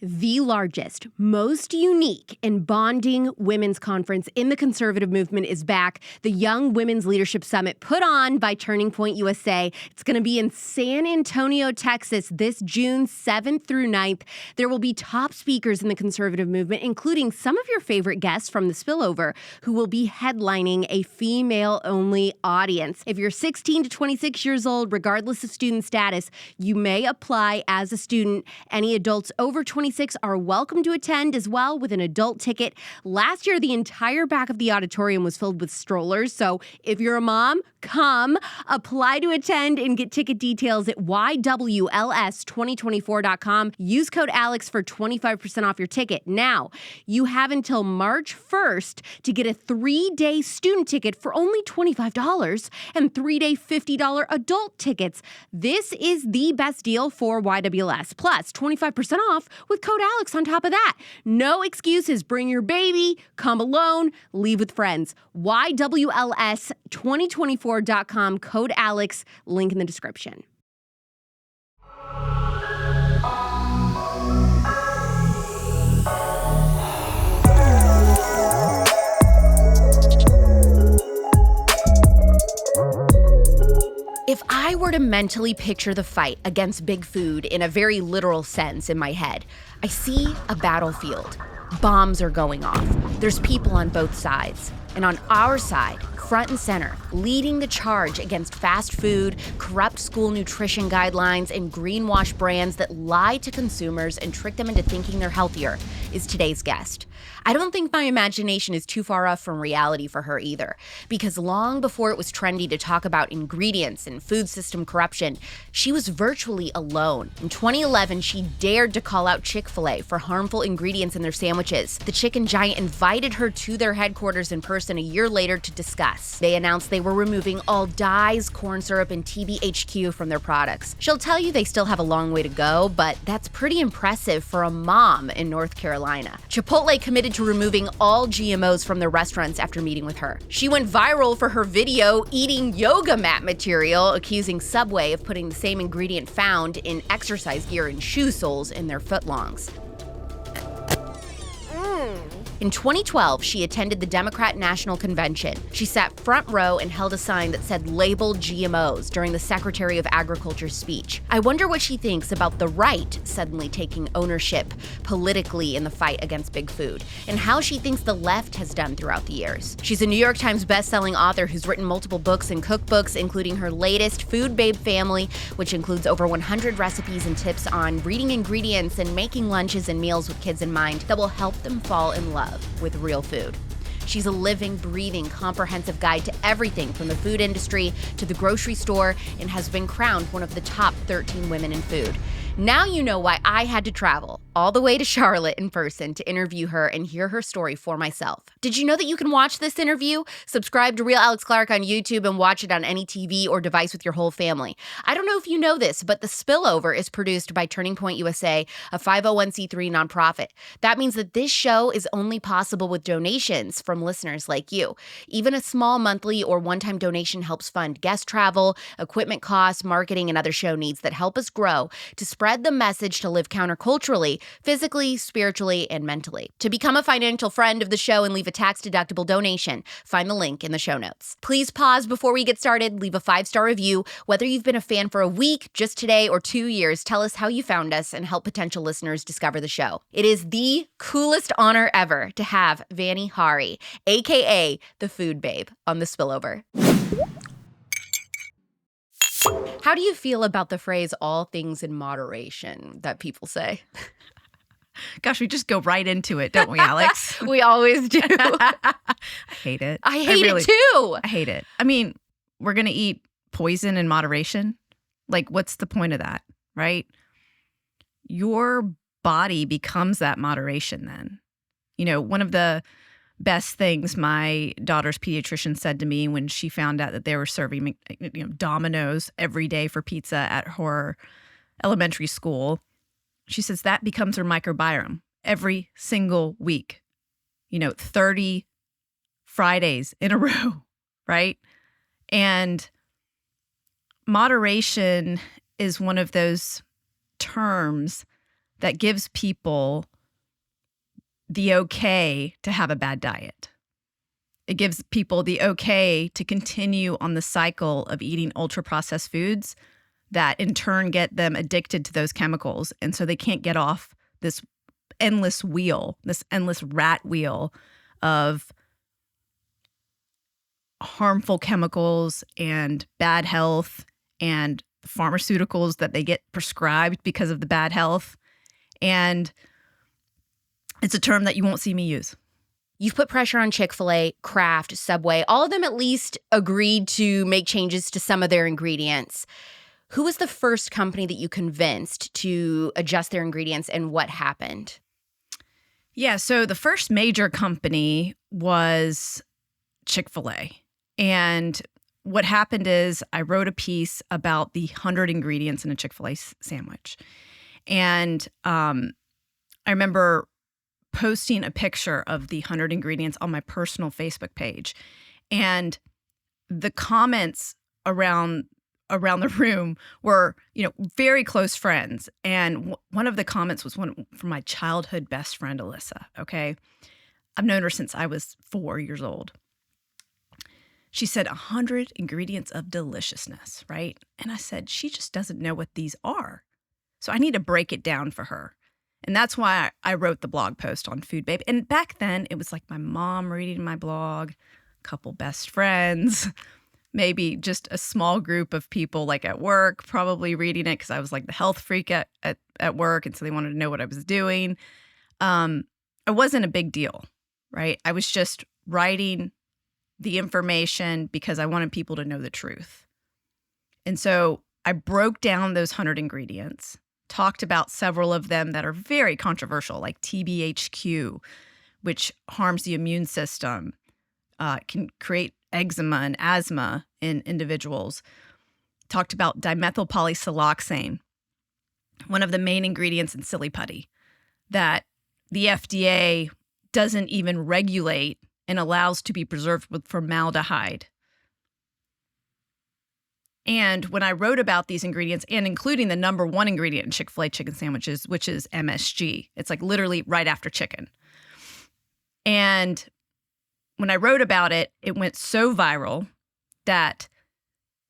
The largest, most unique, and bonding women's conference in the conservative movement is back. The Young Women's Leadership Summit, put on by Turning Point USA. It's going to be in San Antonio, Texas, this June 7th through 9th. There will be top speakers in the conservative movement, including some of your favorite guests from the Spillover, who will be headlining a female-only audience. If you're 16 to 26 years old, regardless of student status, you may apply as a student. Any adults over 26 are welcome to attend as well with an adult ticket. Last year, the entire back of the auditorium was filled with strollers. So if you're a mom, come. Apply to attend and get ticket details at ywls2024.com. Use code ALEX for 25% off your ticket. Now, you have until March 1st to get a 3-day student ticket for only $25 and 3-day $50 adult tickets. This is the best deal for YWLS. Plus, 25% off with code ALEX on top of that. No excuses. Bring your baby, come alone, leave with friends. YWLS2024.com, code ALEX, link in the description. If I were to mentally picture the fight against big food in a very literal sense in my head, I see a battlefield. Bombs are going off. There's people on both sides. And on our side, front and center, leading the charge against fast food, corrupt school nutrition guidelines, and greenwash brands that lie to consumers and trick them into thinking they're healthier, is today's guest. I don't think my imagination is too far off from reality for her either, because long before it was trendy to talk about ingredients and food system corruption, she was virtually alone. In 2011, she dared to call out Chick-fil-A for harmful ingredients in their sandwiches. The chicken giant invited her to their headquarters in person a year later to discuss. They announced they were removing all dyes, corn syrup, and TBHQ from their products. She'll tell you they still have a long way to go, but that's pretty impressive for a mom in North Carolina. Chipotle committed to removing all GMOs from their restaurants after meeting with her. She went viral for her video eating yoga mat material, accusing Subway of putting the same ingredient found in exercise gear and shoe soles in their footlongs. In 2012, she attended the Democrat National Convention. She sat front row and held a sign that said "Label GMOs" during the Secretary of Agriculture's speech. I wonder what she thinks about the right suddenly taking ownership politically in the fight against big food, and how she thinks the left has done throughout the years. She's a New York Times bestselling author who's written multiple books and cookbooks, including her latest, Food Babe Family, which includes over 100 recipes and tips on reading ingredients and making lunches and meals with kids in mind that will help them fall in love with real food. She's a living, breathing, comprehensive guide to everything from the food industry to the grocery store, and has been crowned one of the top 13 women in food. Now you know why I had to travel all the way to Charlotte in person to interview her and hear her story for myself. Did you know that you can watch this interview? Subscribe to Real Alex Clark on YouTube and watch it on any TV or device with your whole family. I don't know if you know this, but The Spillover is produced by Turning Point USA, a 501c3 nonprofit. That means that this show is only possible with donations from listeners like you. Even a small monthly or one-time donation helps fund guest travel, equipment costs, marketing, and other show needs that help us grow to spread the message to live counterculturally, physically, spiritually, and mentally. To become a financial friend of the show and leave a tax-deductible donation, find the link in the show notes. Please pause before we get started, leave a 5-star review. Whether you've been a fan for a week, just today, or 2 years, tell us how you found us and help potential listeners discover the show. It is the coolest honor ever to have Vani Hari, aka the Food Babe, on The Spillover. How do you feel about the phrase "all things in moderation" that people say? Gosh, we just go right into it, don't we, Alex? We always do. I hate it. I hate it too. I hate it. I mean, we're going to eat poison in moderation? Like, what's the point of that, right? Your body becomes that moderation then. You know, one of the best things my daughter's pediatrician said to me when she found out that they were serving, Domino's every day for pizza at her elementary school, she says that becomes her microbiome every single week. 30 Fridays in a row, right? And moderation is one of those terms that gives people the okay to have a bad diet. It gives people the okay to continue on the cycle of eating ultra-processed foods that in turn get them addicted to those chemicals. And so they can't get off this endless wheel, this endless rat wheel of harmful chemicals and bad health and pharmaceuticals that they get prescribed because of the bad health. And it's a term that you won't see me use. You've put pressure on Chick-fil-A, Kraft, Subway. All of them at least agreed to make changes to some of their ingredients. Who was the first company that you convinced to adjust their ingredients, and what happened? Yeah, so the first major company was Chick-fil-A. And what happened is I wrote a piece about the 100 ingredients in a Chick-fil-A sandwich. And I remember posting a picture of the 100 ingredients on my personal Facebook page. And the comments around the room were, very close friends. And one of the comments was one from my childhood best friend, Alyssa, okay? I've known her since I was 4 years old. She said 100 ingredients of deliciousness, right? And I said, she just doesn't know what these are. So I need to break it down for her. And that's why I wrote the blog post on Food Babe. And back then, it was like my mom reading my blog, a couple best friends, maybe just a small group of people like at work probably reading it because I was like the health freak at work. And so they wanted to know what I was doing. It wasn't a big deal, right? I was just writing the information because I wanted people to know the truth. And so I broke down those 100 ingredients, talked about several of them that are very controversial, like TBHQ, which harms the immune system, can create eczema and asthma in individuals. Talked about dimethylpolysiloxane, one of the main ingredients in silly putty that the FDA doesn't even regulate and allows to be preserved with formaldehyde. And when I wrote about these ingredients, and including the number one ingredient in Chick-fil-A chicken sandwiches, which is MSG, it's like literally right after chicken. And when I wrote about it, it went so viral that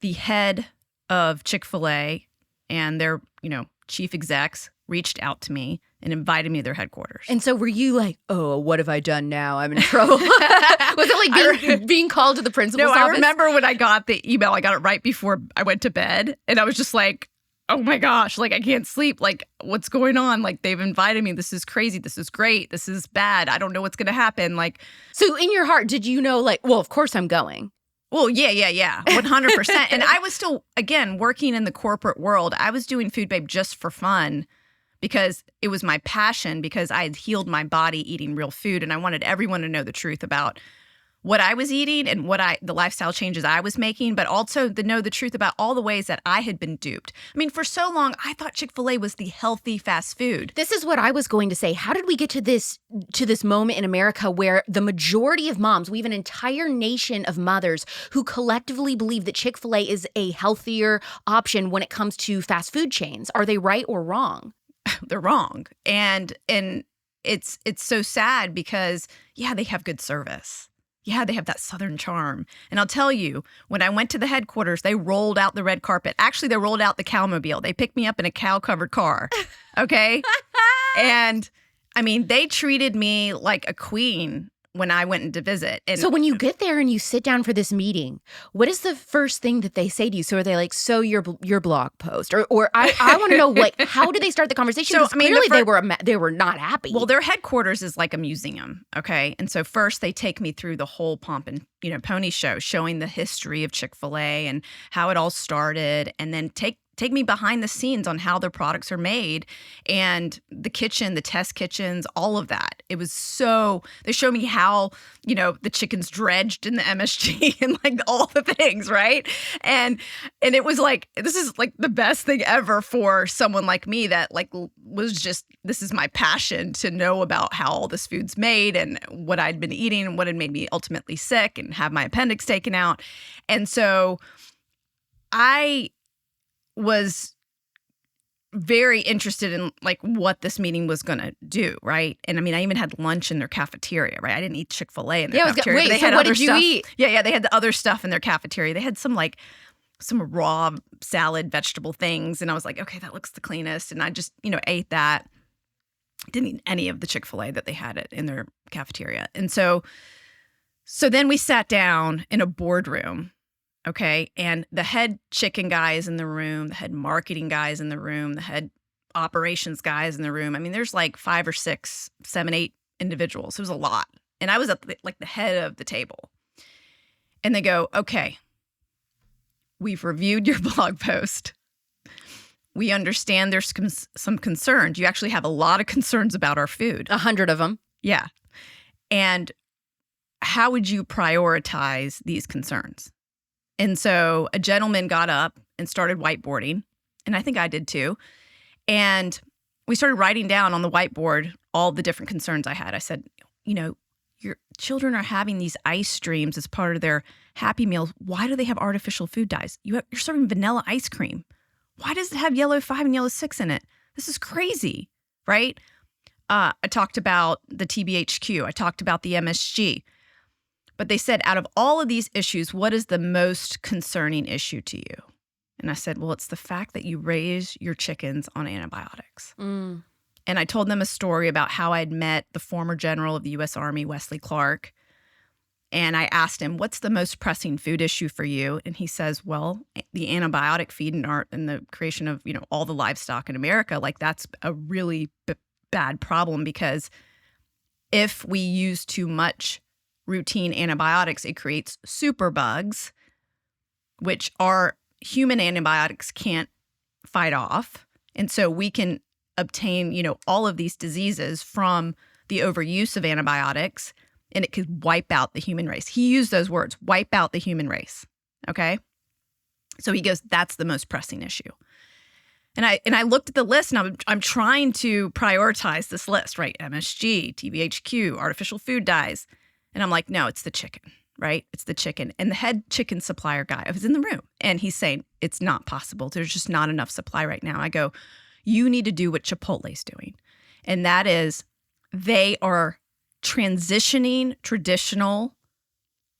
the head of Chick-fil-A and their, chief execs reached out to me and invited me to their headquarters. And so were you like, oh, what have I done now? I'm in trouble. Was it like being called to the principal's office? No, I remember when I got the email, I got it right before I went to bed. And I was just like, oh my gosh, like I can't sleep. Like what's going on? Like they've invited me. This is crazy. This is great. This is bad. I don't know what's going to happen. Like, so in your heart, did you know like, well, of course I'm going? Well, yeah, 100%. And I was still, again, working in the corporate world. I was doing Food Babe just for fun because it was my passion, because I had healed my body eating real food. And I wanted everyone to know the truth about what I was eating and the lifestyle changes I was making, but also to know the truth about all the ways that I had been duped. I mean, for so long, I thought Chick-fil-A was the healthy fast food. This is what I was going to say. How did we get to this moment in America where the majority of moms, we have an entire nation of mothers who collectively believe that Chick-fil-A is a healthier option when it comes to fast food chains? Are they right or wrong? They're wrong. And it's so sad because, yeah, they have good service. Yeah, they have that Southern charm. And I'll tell you, when I went to the headquarters, they rolled out the red carpet. Actually, they rolled out the cowmobile. They picked me up in a cow-covered car, okay? And, I mean, they treated me like a queen when I went in to visit. And so when you get there and you sit down for this meeting, what is the first thing that they say to you? So are they like, so your blog post? Or I want to know, like, how did they start the conversation? Because clearly they were not happy. Well, their headquarters is like a museum, okay? And so first they take me through the whole pomp and, pony show, showing the history of Chick-fil-A and how it all started, and then take me behind the scenes on how their products are made and the kitchen, the test kitchens, all of that. It was they showed me how, the chicken's dredged in the MSG and like all the things, right? And it was like, this is like the best thing ever for someone like me that like was just, this is my passion to know about how all this food's made and what I'd been eating and what had made me ultimately sick and have my appendix taken out. And so I was very interested in like what this meeting was going to do, right? And I mean, I even had lunch in their cafeteria, right? I didn't eat Chick-fil-A in their cafeteria. Wait, they so had what other did you stuff. eat? Yeah, they had the other stuff in their cafeteria. They had some raw salad, vegetable things. And I was like, okay, that looks the cleanest. And I just, ate that. Didn't eat any of the Chick-fil-A that they had in their cafeteria. And so then we sat down in a boardroom, okay? And the head chicken guy is in the room, the head marketing guy is in the room, the head operations guy is in the room. I mean, there's like 5 or 6, 7, 8 individuals. It was a lot. And I was at the head of the table. And they go, okay, we've reviewed your blog post. We understand there's some concerns. You actually have a lot of concerns about our food. 100 of them. Yeah. And how would you prioritize these concerns? And so a gentleman got up and started whiteboarding, and I think I did too. And we started writing down on the whiteboard all the different concerns I had. I said, your children are having these ice streams as part of their Happy Meals. Why do they have artificial food dyes? You're serving vanilla ice cream. Why does it have yellow 5 and yellow 6 in it? This is crazy, right? I talked about the TBHQ. I talked about the MSG. But they said, out of all of these issues, what is the most concerning issue to you? And I said, well, it's the fact that you raise your chickens on antibiotics. Mm. And I told them a story about how I'd met the former general of the U.S. Army, Wesley Clark. And I asked him, what's the most pressing food issue for you? And he says, well, the antibiotic feed and the creation of, all the livestock in America, like that's a really bad problem, because if we use too much routine antibiotics, it creates superbugs, which our human antibiotics can't fight off. And so we can obtain, all of these diseases from the overuse of antibiotics, and it could wipe out the human race. He used those words, wipe out the human race. Okay. So he goes, that's the most pressing issue. And I looked at the list, and I'm trying to prioritize this list, right? MSG, TBHQ, artificial food dyes. And I'm like, no, it's the chicken, right? It's the chicken. And the head chicken supplier guy, I was in the room, and he's saying, it's not possible. There's just not enough supply right now. I go, you need to do what Chipotle's doing. And that is, they are transitioning traditional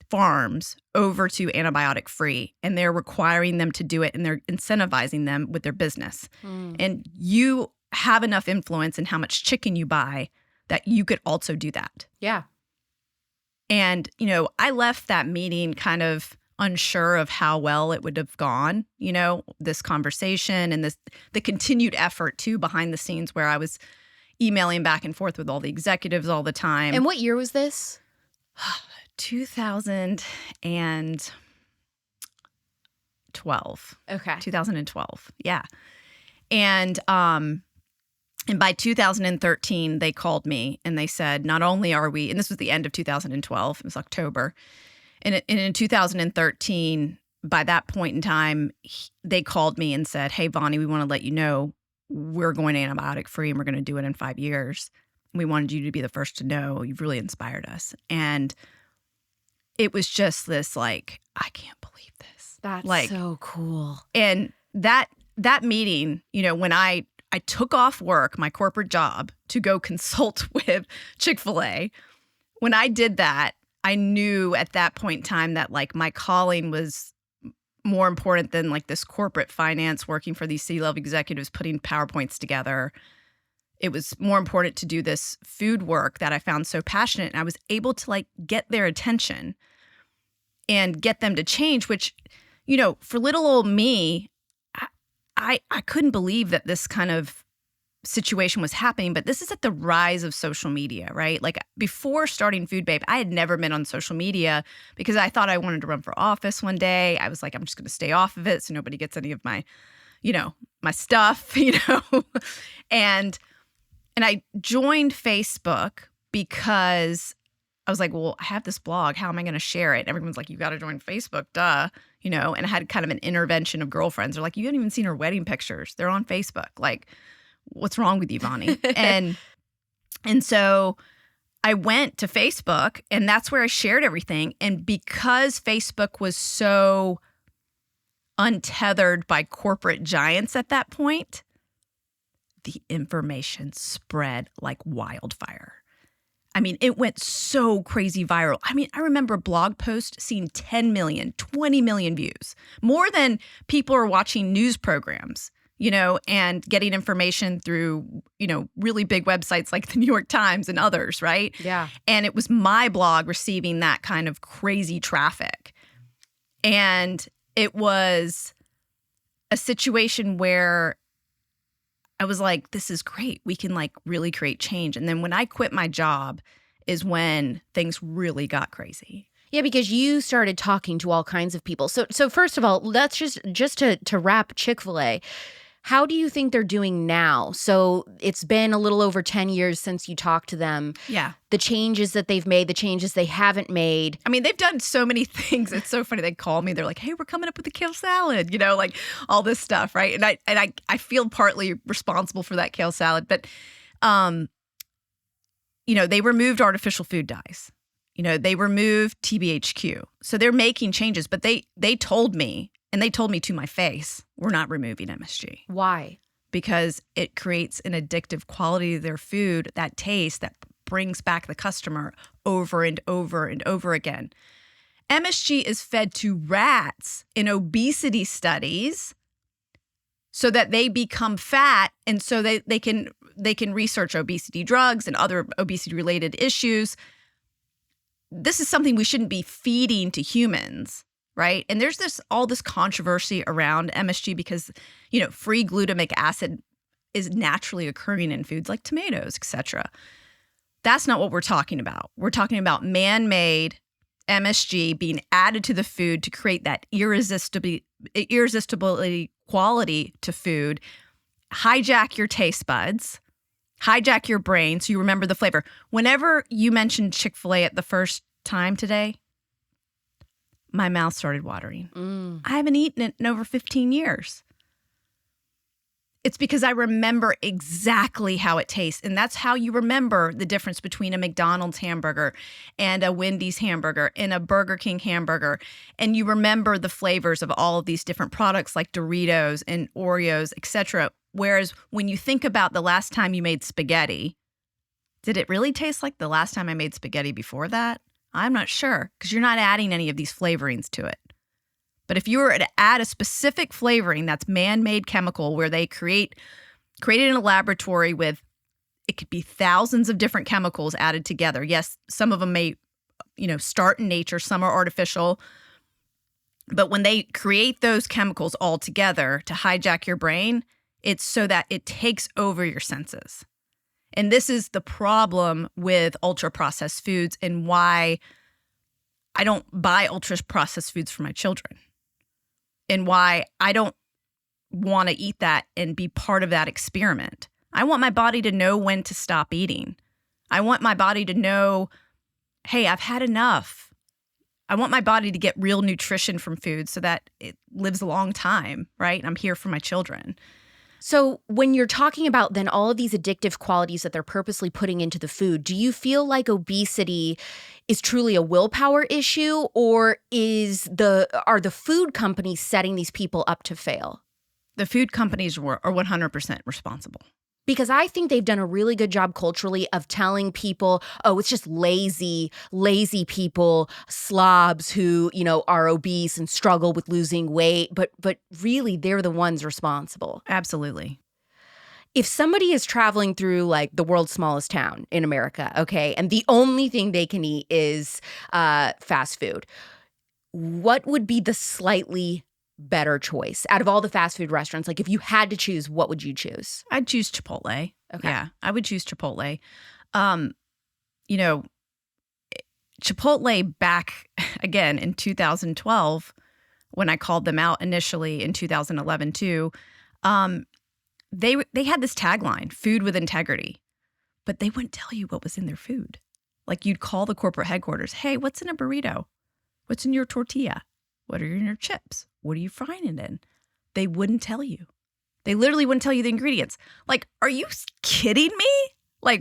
farms over to antibiotic free, and they're requiring them to do it, and they're incentivizing them with their business. And you have enough influence in how much chicken you buy that you could also do that. Yeah. And, I left that meeting kind of unsure of how well it would have gone, this conversation and the continued effort too behind the scenes, where I was emailing back and forth with all the executives all the time. And what year was this? 2012. Okay. 2012. Yeah. And by 2013, they called me and they said, not only are we, and this was the end of 2012, it was October. And in 2013, by that point in time, they called me and said, hey, Vani, we want to let you know we're going antibiotic free, and we're going to do it in 5 years. We wanted you to be the first to know. You've really inspired us. And it was just this I can't believe this. That's so cool. And that meeting, when I took off work, my corporate job, to go consult with Chick-fil-A, when I did that, I knew at that point in time that my calling was more important than this corporate finance, working for these C-level executives, putting PowerPoints together. It was more important to do this food work that I found so passionate. And I was able to get their attention and get them to change, which, for little old me, I couldn't believe that this kind of situation was happening. But this is at the rise of social media, right? Before starting Food Babe, I had never been on social media because I thought I wanted to run for office one day. I was like, I'm just going to stay off of it so nobody gets any of my, my stuff, And I joined Facebook because I was like, well, I have this blog. How am I going to share it? And everyone's like, you got to join Facebook, duh. And I had kind of an intervention of girlfriends. They're like, you haven't even seen her wedding pictures. They're on Facebook. What's wrong with you, Vani? And so I went to Facebook, and that's where I shared everything. And because Facebook was so untethered by corporate giants at that point, the information spread like wildfire. I mean, it went so crazy viral. I mean, I remember a blog post seeing 10 million, 20 million views, more than people are watching news programs, and getting information through, really big websites like the New York Times and others, right? Yeah. And it was my blog receiving that kind of crazy traffic. And it was a situation where I was like, this is great. We can really create change. And then when I quit my job is when things really got crazy. Yeah, because you started talking to all kinds of people. So first of all, let's just to wrap Chick-fil-A, how do you think they're doing now? So it's been a little over 10 years since you talked to them. Yeah. The changes that they've made, the changes they haven't made. I mean, they've done so many things. It's so funny. They call me. They're like, hey, we're coming up with the kale salad, all this stuff, right? And I feel partly responsible for that kale salad. But, they removed artificial food dyes. They removed TBHQ. So they're making changes. But they told me, and they told me to my face, we're not removing MSG. Why? Because it creates an addictive quality to their food, that taste that brings back the customer over and over and over again. MSG is fed to rats in obesity studies so that they become fat, and so they can research obesity drugs and other obesity-related issues. This is something we shouldn't be feeding to humans. Right. And there's all this controversy around MSG because, free glutamic acid is naturally occurring in foods like tomatoes, et cetera. That's not what we're talking about. We're talking about man-made MSG being added to the food to create that irresistibility quality to food, hijack your taste buds, hijack your brain so you remember the flavor. Whenever you mentioned Chick-fil-A at the first time today, my mouth started watering. I haven't eaten it in over 15 years. It's because I remember exactly how it tastes. And that's how you remember the difference between a McDonald's hamburger and a Wendy's hamburger and a Burger King hamburger. And you remember the flavors of all of these different products like Doritos and Oreos, etc. Whereas when you think about the last time you made spaghetti, did it really taste like the last time I made spaghetti before that? I'm not sure, because you're not adding any of these flavorings to it. But if you were to add a specific flavoring that's man-made chemical where they created in a laboratory with, it could be thousands of different chemicals added together. Yes, some of them may, start in nature, some are artificial. But when they create those chemicals all together to hijack your brain, it's so that it takes over your senses. And this is the problem with ultra-processed foods and why I don't buy ultra-processed foods for my children and why I don't want to eat that and be part of that experiment. I want my body to know when to stop eating. I want my body to know, hey, I've had enough. I want my body to get real nutrition from food so that it lives a long time, right? And I'm here for my children. So when you're talking about then all of these addictive qualities that they're purposely putting into the food, do you feel like obesity is truly a willpower issue, or are the food companies setting these people up to fail? The food companies are 100% responsible. Because I think they've done a really good job culturally of telling people, oh, it's just lazy people, slobs who, are obese and struggle with losing weight. But really, they're the ones responsible. Absolutely. If somebody is traveling through the world's smallest town in America, okay, and the only thing they can eat is fast food, what would be the slightly better choice out of all the fast food restaurants? If you had to choose, what would you choose? I'd choose Chipotle. Okay. Yeah, I would choose Chipotle. Chipotle back again in 2012, when I called them out initially in 2011 too, they had this tagline, food with integrity, but they wouldn't tell you what was in their food. You'd call the corporate headquarters, hey, what's in a burrito? What's in your tortilla? What are in your chips? What are you frying it in? They wouldn't tell you. They literally wouldn't tell you the ingredients. Are you kidding me?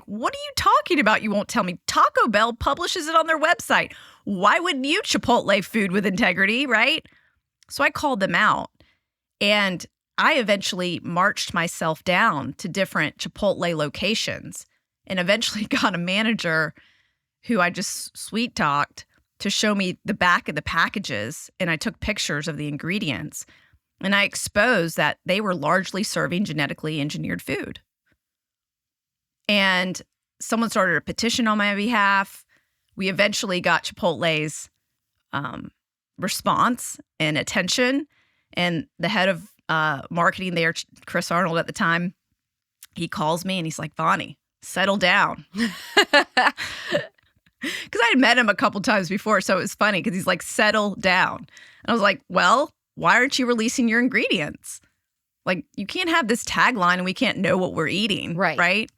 What are you talking about? You won't tell me. Taco Bell publishes it on their website. Why wouldn't you Chipotle food with integrity, right? So I called them out. And I eventually marched myself down to different Chipotle locations and eventually got a manager who I just sweet talked to show me the back of the packages. And I took pictures of the ingredients and I exposed that they were largely serving genetically engineered food. And someone started a petition on my behalf. We eventually got Chipotle's response and attention. And the head of marketing there, Chris Arnold at the time, he calls me and he's like, Vani, settle down. Because I had met him a couple times before, so it was funny because he's like, settle down. And I was like, well, why aren't you releasing your ingredients? Like, you can't have this tagline and we can't know what we're eating. Right?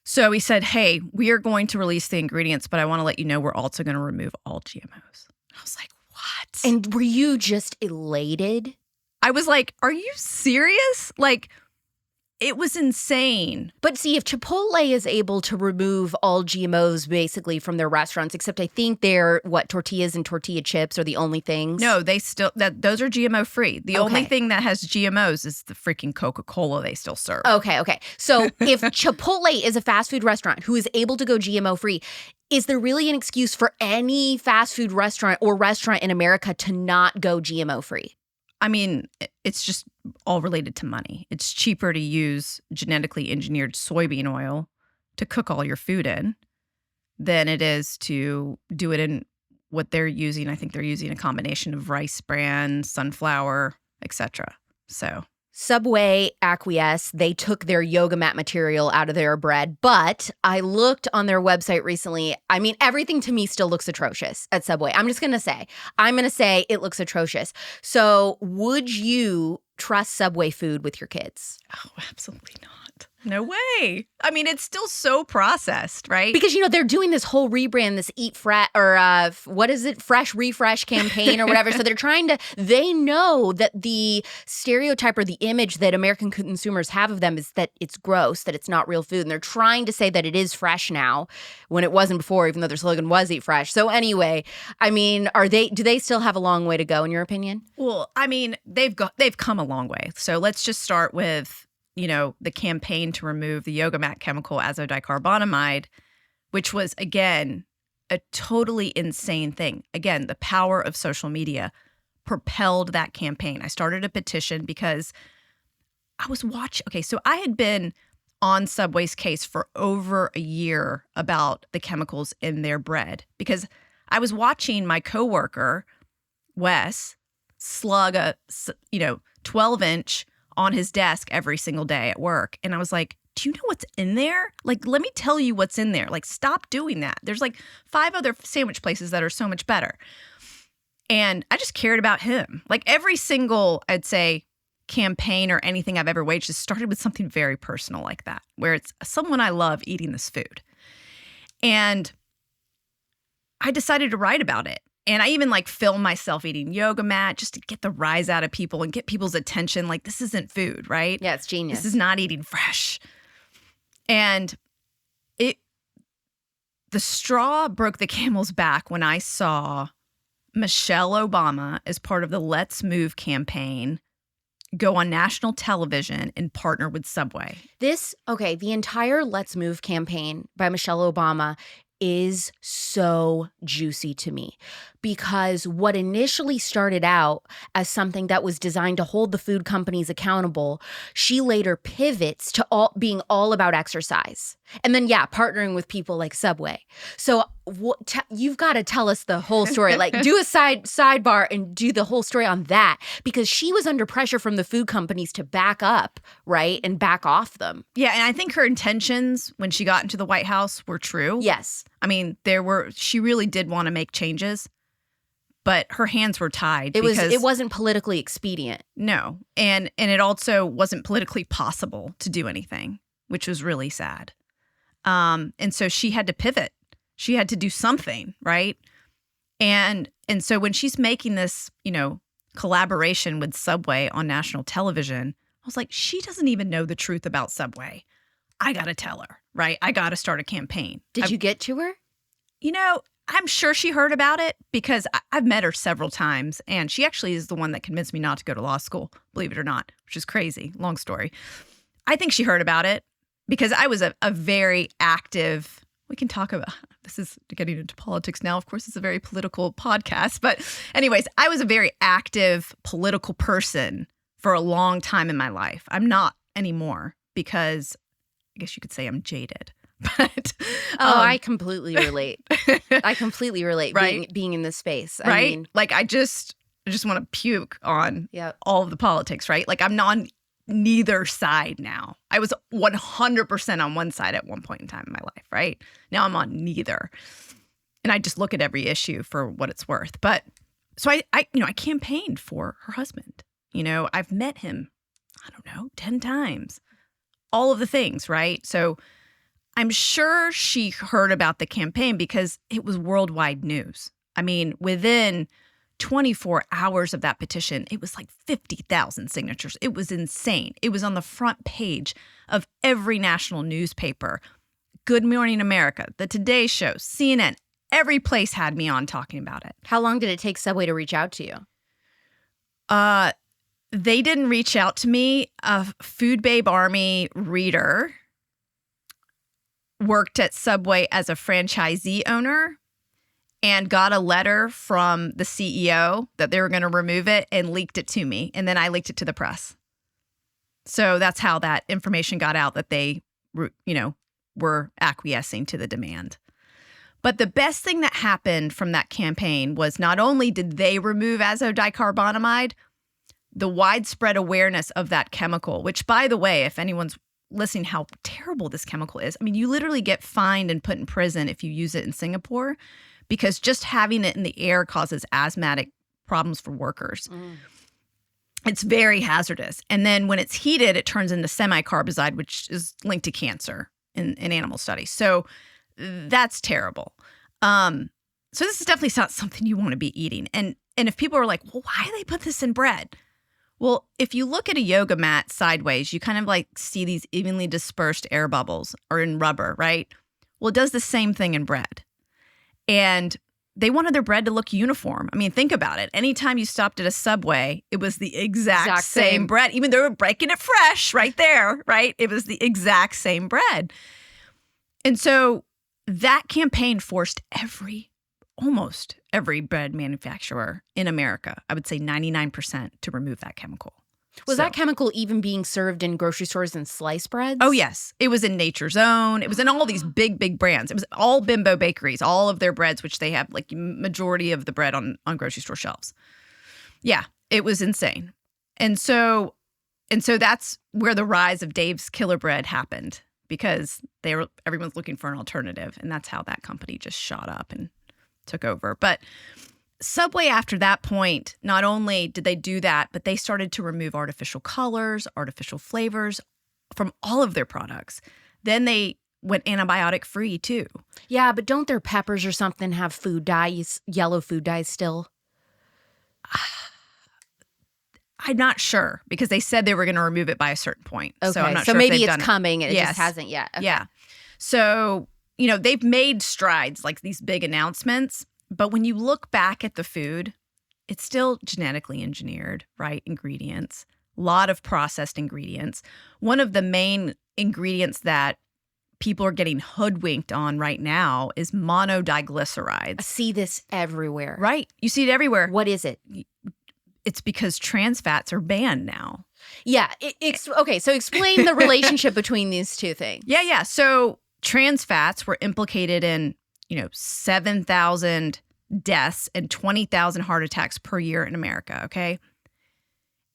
So he said, hey, we are going to release the ingredients, but I want to let you know we're also going to remove all GMOs. I was like, what? And were you just elated? I was like, are you serious? Like, it was insane. But see, if Chipotle is able to remove all GMOs basically from their restaurants, except I think they're, tortillas and tortilla chips are the only things? No, those are GMO free. The only thing that has GMOs is the freaking Coca-Cola they still serve. Okay. So if Chipotle is a fast food restaurant who is able to go GMO free, is there really an excuse for any fast food restaurant or restaurant in America to not go GMO free? I mean, it's just all related to money. It's cheaper to use genetically engineered soybean oil to cook all your food in than it is to do it in what they're using. I think they're using a combination of rice bran, sunflower, etc. So Subway acquiesced. They took their yoga mat material out of their bread, but I looked on their website recently. I mean, everything to me still looks atrocious at Subway. I'm going to say it looks atrocious. So would you trust Subway food with your kids? Oh, absolutely not. No way. I mean, it's still so processed, right? Because, they're doing this whole rebrand, this Eat Fresh, or what is it? Fresh Refresh campaign or whatever. So they know that the stereotype or the image that American consumers have of them is that it's gross, that it's not real food. And they're trying to say that it is fresh now when it wasn't before, even though their slogan was Eat Fresh. So anyway, I mean, do they still have a long way to go in your opinion? Well, I mean, they've come a long way. So let's just start with the campaign to remove the yoga mat chemical azodicarbonamide, which was, again, a totally insane thing. Again, the power of social media propelled that campaign. I started a petition because I was watching. Okay, so I had been on Subway's case for over a year about the chemicals in their bread because I was watching my coworker, Wes, slug a 12-inch on his desk every single day at work. And I was like, do you know what's in there? Like, let me tell you what's in there. Like, stop doing that. There's like 5 other sandwich places that are so much better. And I just cared about him. Like every single, I'd say, campaign or anything I've ever waged has started with something very personal like that, where it's someone I love eating this food. And I decided to write about it. And I even filmed myself eating yoga mat just to get the rise out of people and get people's attention. Like, this isn't food, right? Yeah, it's genius. This is not eating fresh. And the straw broke the camel's back when I saw Michelle Obama, as part of the Let's Move campaign, go on national television and partner with Subway. The entire Let's Move campaign by Michelle Obama is so juicy to me because what initially started out as something that was designed to hold the food companies accountable, she later pivots to being all about exercise. And then, partnering with people like Subway. So you've got to tell us the whole story. Do a sidebar and do the whole story on that because she was under pressure from the food companies to back up, right, and back off them. Yeah, and I think her intentions when she got into the White House were true. Yes. I mean, she really did want to make changes, but her hands were tied. It wasn't politically expedient. No, and it also wasn't politically possible to do anything, which was really sad. And so she had to pivot. She had to do something, right? And so when she's making this, collaboration with Subway on national television, I was like, she doesn't even know the truth about Subway. I got to tell her, right? I got to start a campaign. Did you get to her? I'm sure she heard about it because I've met her several times, and she actually is the one that convinced me not to go to law school, believe it or not, which is crazy. Long story. I think she heard about it because I was a very active, we can talk about, this is getting into politics now. Of course, it's a very political podcast. But anyways, I was a very active political person for a long time in my life. I'm not anymore because I guess you could say I'm jaded. But I completely relate. I completely relate right? being in this space. Right? I mean, like I just want to puke on Yep. all of the politics, right? Like I'm on neither side now. I was 100% on one side at one point in time in my life, right? Now I'm on neither. And I just look at every issue for what it's worth. But so I campaigned for her husband. I've met him, I don't know, 10 times. All of the things, right? So I'm sure she heard about the campaign because it was worldwide news. I mean, within 24 hours of that petition, it was like 50,000 signatures. It was insane. It was on the front page of every national newspaper. Good Morning America, The Today Show, CNN, every place had me on talking about it. How long did it take Subway to reach out to you? They didn't reach out to me. A Food Babe Army reader worked at Subway as a franchisee owner and got a letter from the CEO that they were going to remove it and leaked it to me. And then I leaked it to the press. So that's how that information got out that they, were acquiescing to the demand. But the best thing that happened from that campaign was not only did they remove azodicarbonamide, the widespread awareness of that chemical, which, by the way, if anyone's listening how terrible this chemical is, I mean, you literally get fined and put in prison if you use it in Singapore because just having it in the air causes asthmatic problems for workers. It's very hazardous. And then when it's heated, it turns into semicarbazide, which is linked to cancer in animal studies. So that's terrible. So this is definitely not something you want to be eating. And if people are like, well, why do they put this in bread? Well, if you look at a yoga mat sideways, you kind of like see these evenly dispersed air bubbles or in rubber, right? Well, it does the same thing in bread. And they wanted their bread to look uniform. I mean, think about it. Anytime you stopped at a Subway, it was the exact same bread. Even though they were breaking it fresh right there, right? It was the exact same bread. And so that campaign forced almost every bread manufacturer in America, I would say 99%, to remove that chemical. Was that chemical even being served in grocery stores and slice breads? Oh, yes. It was in Nature's Own. It was in all these big brands. It was all Bimbo bakeries, all of their breads, which they have like majority of the bread on grocery store shelves. Yeah, it was insane. And so that's where the rise of Dave's Killer Bread happened because everyone's looking for an alternative. And that's how that company just shot up and took over. But Subway, after that point, not only did they do that, but they started to remove artificial colors, artificial flavors from all of their products. Then they went antibiotic free too. Yeah, but don't their peppers or something have food dyes, yellow food dyes still? I'm not sure because they said they were going to remove it by a certain point. Okay, so I'm not so sure maybe if they've it's done coming. It Yes. just hasn't yet. Okay. Yeah. So, they've made strides, like these big announcements. But when you look back at the food, it's still genetically engineered, right? Ingredients, a lot of processed ingredients. One of the main ingredients that people are getting hoodwinked on right now is monodiglycerides. I see this everywhere. Right. You see it everywhere. What is it? It's because trans fats are banned now. Yeah. Okay, so explain the relationship between these two things. Yeah. So trans fats were implicated in 7,000 deaths and 20,000 heart attacks per year in America, okay?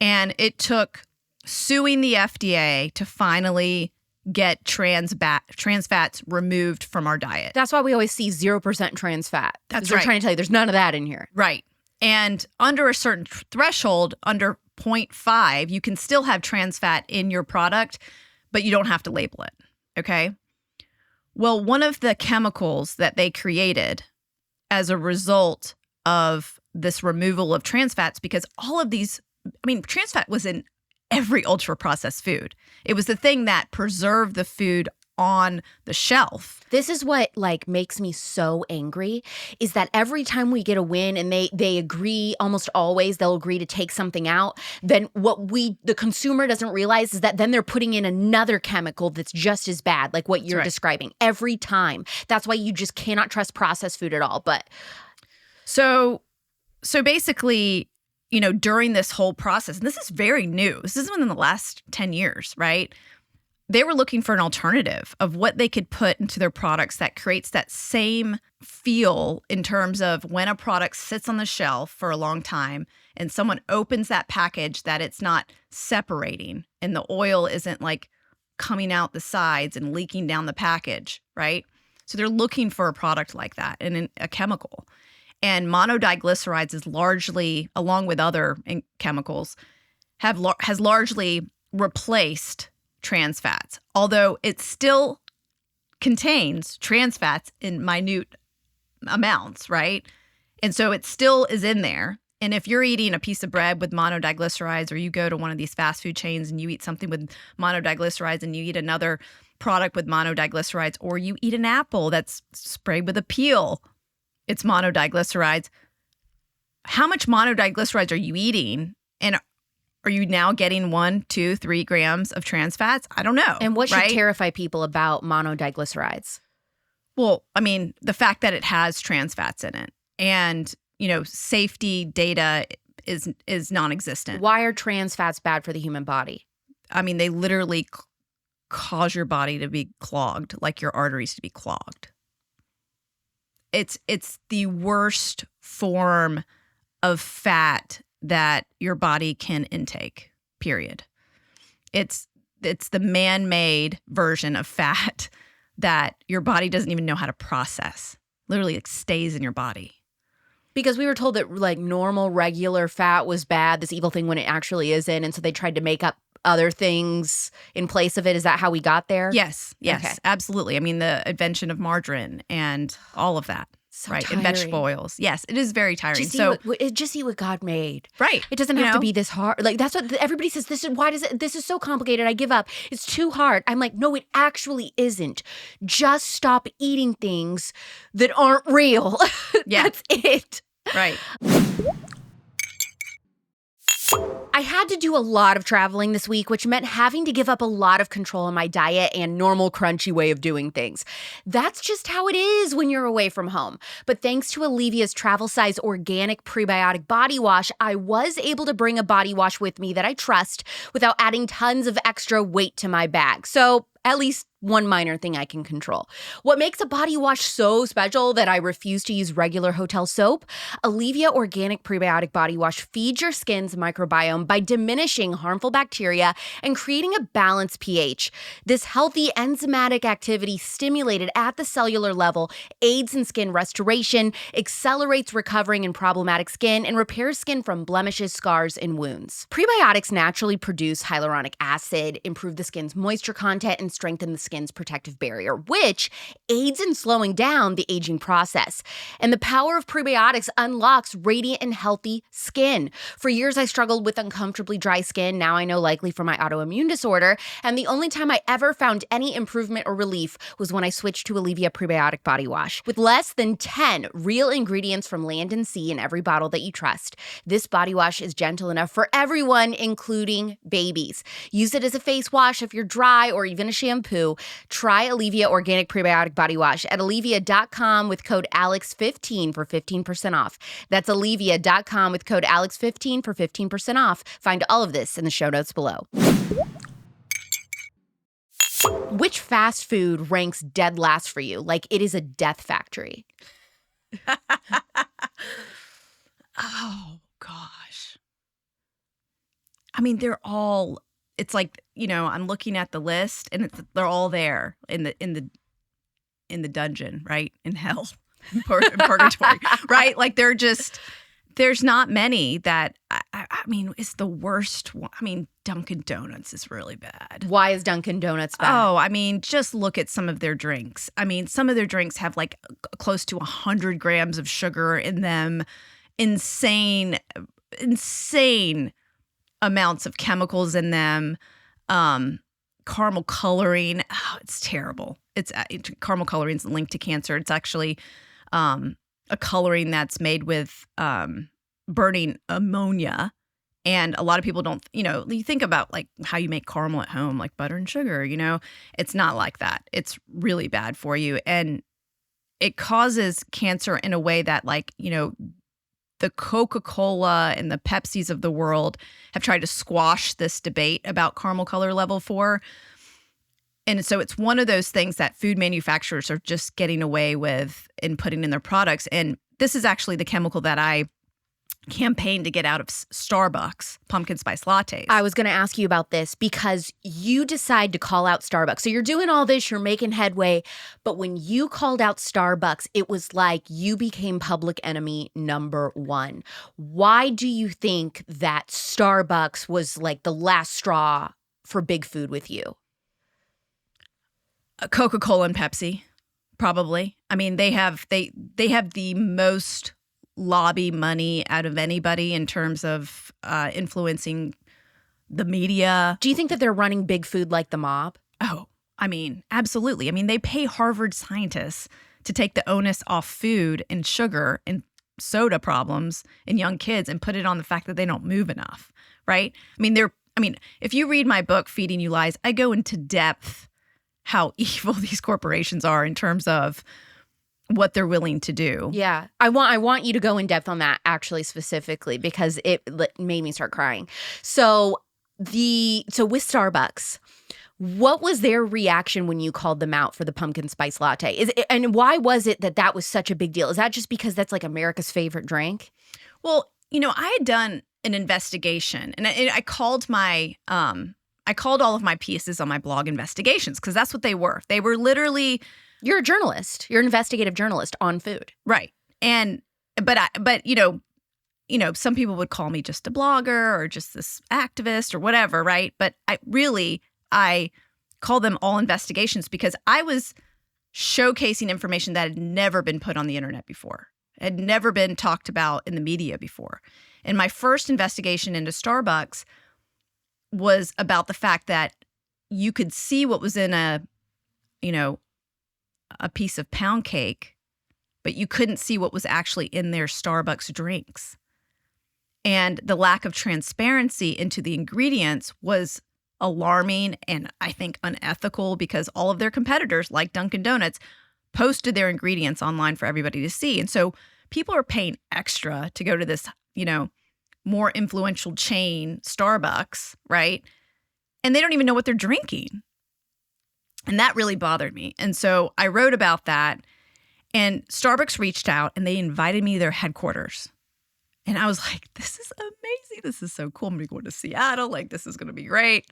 And it took suing the FDA to finally get trans fats removed from our diet. That's why we always see 0% trans fat. That's They're right. trying to tell you there's none of that in here. Right. And under a certain threshold, under 0.5, you can still have trans fat in your product, but you don't have to label it, okay? Well, one of the chemicals that they created as a result of this removal of trans fats, because all of these, trans fat was in every ultra-processed food. It was the thing that preserved the food on the shelf. This is what like makes me so angry is that every time we get a win and they agree, almost always they'll agree to take something out, then what the consumer doesn't realize is that then they're putting in another chemical that's just as bad, like what you're describing every time. That's why you just cannot trust processed food at all. But so basically, you know, during this whole process, and this is very new, this is within the last 10 years, right? They were looking for an alternative of what they could put into their products that creates that same feel in terms of when a product sits on the shelf for a long time and someone opens that package, that it's not separating and the oil isn't like coming out the sides and leaking down the package, right? So they're looking for a product like that and a chemical. And monodiglycerides is largely, along with other chemicals, has largely replaced trans fats, although it still contains trans fats in minute amounts, right? And so it still is in there. And if you're eating a piece of bread with monodiglycerides, or you go to one of these fast food chains and you eat something with monodiglycerides and you eat another product with monodiglycerides, or you eat an apple that's sprayed with Apeel, it's monodiglycerides. How much monodiglycerides are you eating? And are you now getting 1, 2, 3 grams of trans fats? I don't know. And what should terrify people about monodiglycerides? Well, I mean, the fact that it has trans fats in it, and, you know, safety data is non-existent. Why are trans fats bad for the human body? I mean, they literally cause your body to be clogged, like your arteries to be clogged. It's the worst form of fat that your body can intake, period. It's the man-made version of fat that your body doesn't even know how to process. Literally, it stays in your body. Because we were told that like normal, regular fat was bad, this evil thing, when it actually isn't. And so they tried to make up other things in place of it. Is that how we got there? Yes, okay. Absolutely. I mean, the invention of margarine and all of that. So right, tiring. And vegetable oils. Yes, it is very tiring. Just eat what God made. Right. It doesn't have to be this hard. Like, that's what everybody says. This is so complicated. I give up. It's too hard. I'm like, no, it actually isn't. Just stop eating things that aren't real. Yeah. That's it. Right. I had to do a lot of traveling this week, which meant having to give up a lot of control on my diet and normal crunchy way of doing things. That's just how it is when you're away from home. But thanks to ALEAVIA's travel size organic prebiotic body wash, I was able to bring a body wash with me that I trust without adding tons of extra weight to my bag. So at least one minor thing I can control. What makes a body wash so special that I refuse to use regular hotel soap? ALEAVIA Organic Prebiotic Body Wash feeds your skin's microbiome by diminishing harmful bacteria and creating a balanced pH. This healthy enzymatic activity stimulated at the cellular level aids in skin restoration, accelerates recovering in problematic skin, and repairs skin from blemishes, scars, and wounds. Prebiotics naturally produce hyaluronic acid, improve the skin's moisture content, and strengthen the skin's protective barrier, which aids in slowing down the aging process. And the power of prebiotics unlocks radiant and healthy skin. For years, I struggled with uncomfortably dry skin. Now I know, likely from my autoimmune disorder. And the only time I ever found any improvement or relief was when I switched to ALEAVIA Prebiotic Body Wash. With less than 10 real ingredients from land and sea in every bottle that you trust, this body wash is gentle enough for everyone, including babies. Use it as a face wash if you're dry, or even a shampoo. Try ALEAVIA Organic Prebiotic Body Wash at ALEAVIA.com with code ALEX15 for 15% off. That's ALEAVIA.com with code ALEX15 for 15% off. Find all of this in the show notes below. Which fast food ranks dead last for you? Like it is a death factory. Oh, gosh. I mean, they're all... It's like, you know, I'm looking at the list and they're all there in the dungeon, right? In hell, in purgatory, right? Like there's not many that, I mean, it's the worst one. I mean, Dunkin' Donuts is really bad. Why is Dunkin' Donuts bad? Oh, I mean, just look at some of their drinks. I mean, some of their drinks have like close to 100 grams of sugar in them. Insane amounts of chemicals in them, caramel coloring. Oh, it's terrible. Caramel coloring is linked to cancer. It's actually a coloring that's made with burning ammonia. And a lot of people don't, you think about like how you make caramel at home, like butter and sugar, it's not like that. It's really bad for you. And it causes cancer in a way that like, the Coca-Cola and the Pepsis of the world have tried to squash this debate about caramel color level 4. And so it's one of those things that food manufacturers are just getting away with and putting in their products. And this is actually the chemical that I campaigned to get out of Starbucks pumpkin spice lattes. I was going to ask you about this because you decide to call out Starbucks. So you're doing all this, you're making headway, but when you called out Starbucks, it was like you became public enemy number 1. Why do you think that Starbucks was like the last straw for big food with you? Coca-Cola and Pepsi, probably. I mean, they have the most lobby money out of anybody in terms of influencing the media. Do you think that they're running big food like the mob? Oh, I mean, absolutely. I mean, they pay Harvard scientists to take the onus off food and sugar and soda problems in young kids and put it on the fact that they don't move enough, right? I mean, if you read my book, Feeding You Lies, I go into depth how evil these corporations are in terms of what they're willing to do. Yeah. I want you to go in depth on that actually specifically because it made me start crying. So with Starbucks, what was their reaction when you called them out for the pumpkin spice latte? And why was it that was such a big deal? Is that just because that's like America's favorite drink? Well, I had done an investigation and I called all of my pieces on my blog investigations because that's what they were. They were literally. You're a journalist. You're an investigative journalist on food. Right. But some people would call me just a blogger or just this activist or whatever, right? But I call them all investigations because I was showcasing information that had never been put on the internet before, had never been talked about in the media before. And my first investigation into Starbucks was about the fact that you could see what was in a piece of pound cake, but you couldn't see what was actually in their Starbucks drinks. And the lack of transparency into the ingredients was alarming and I think unethical because all of their competitors, like Dunkin' Donuts, posted their ingredients online for everybody to see. And so people are paying extra to go to this, more influential chain, Starbucks, right? And they don't even know what they're drinking. And that really bothered me. And so I wrote about that and Starbucks reached out and they invited me to their headquarters. And I was like, this is amazing. This is so cool. I'm going to go to Seattle. Like, this is going to be great.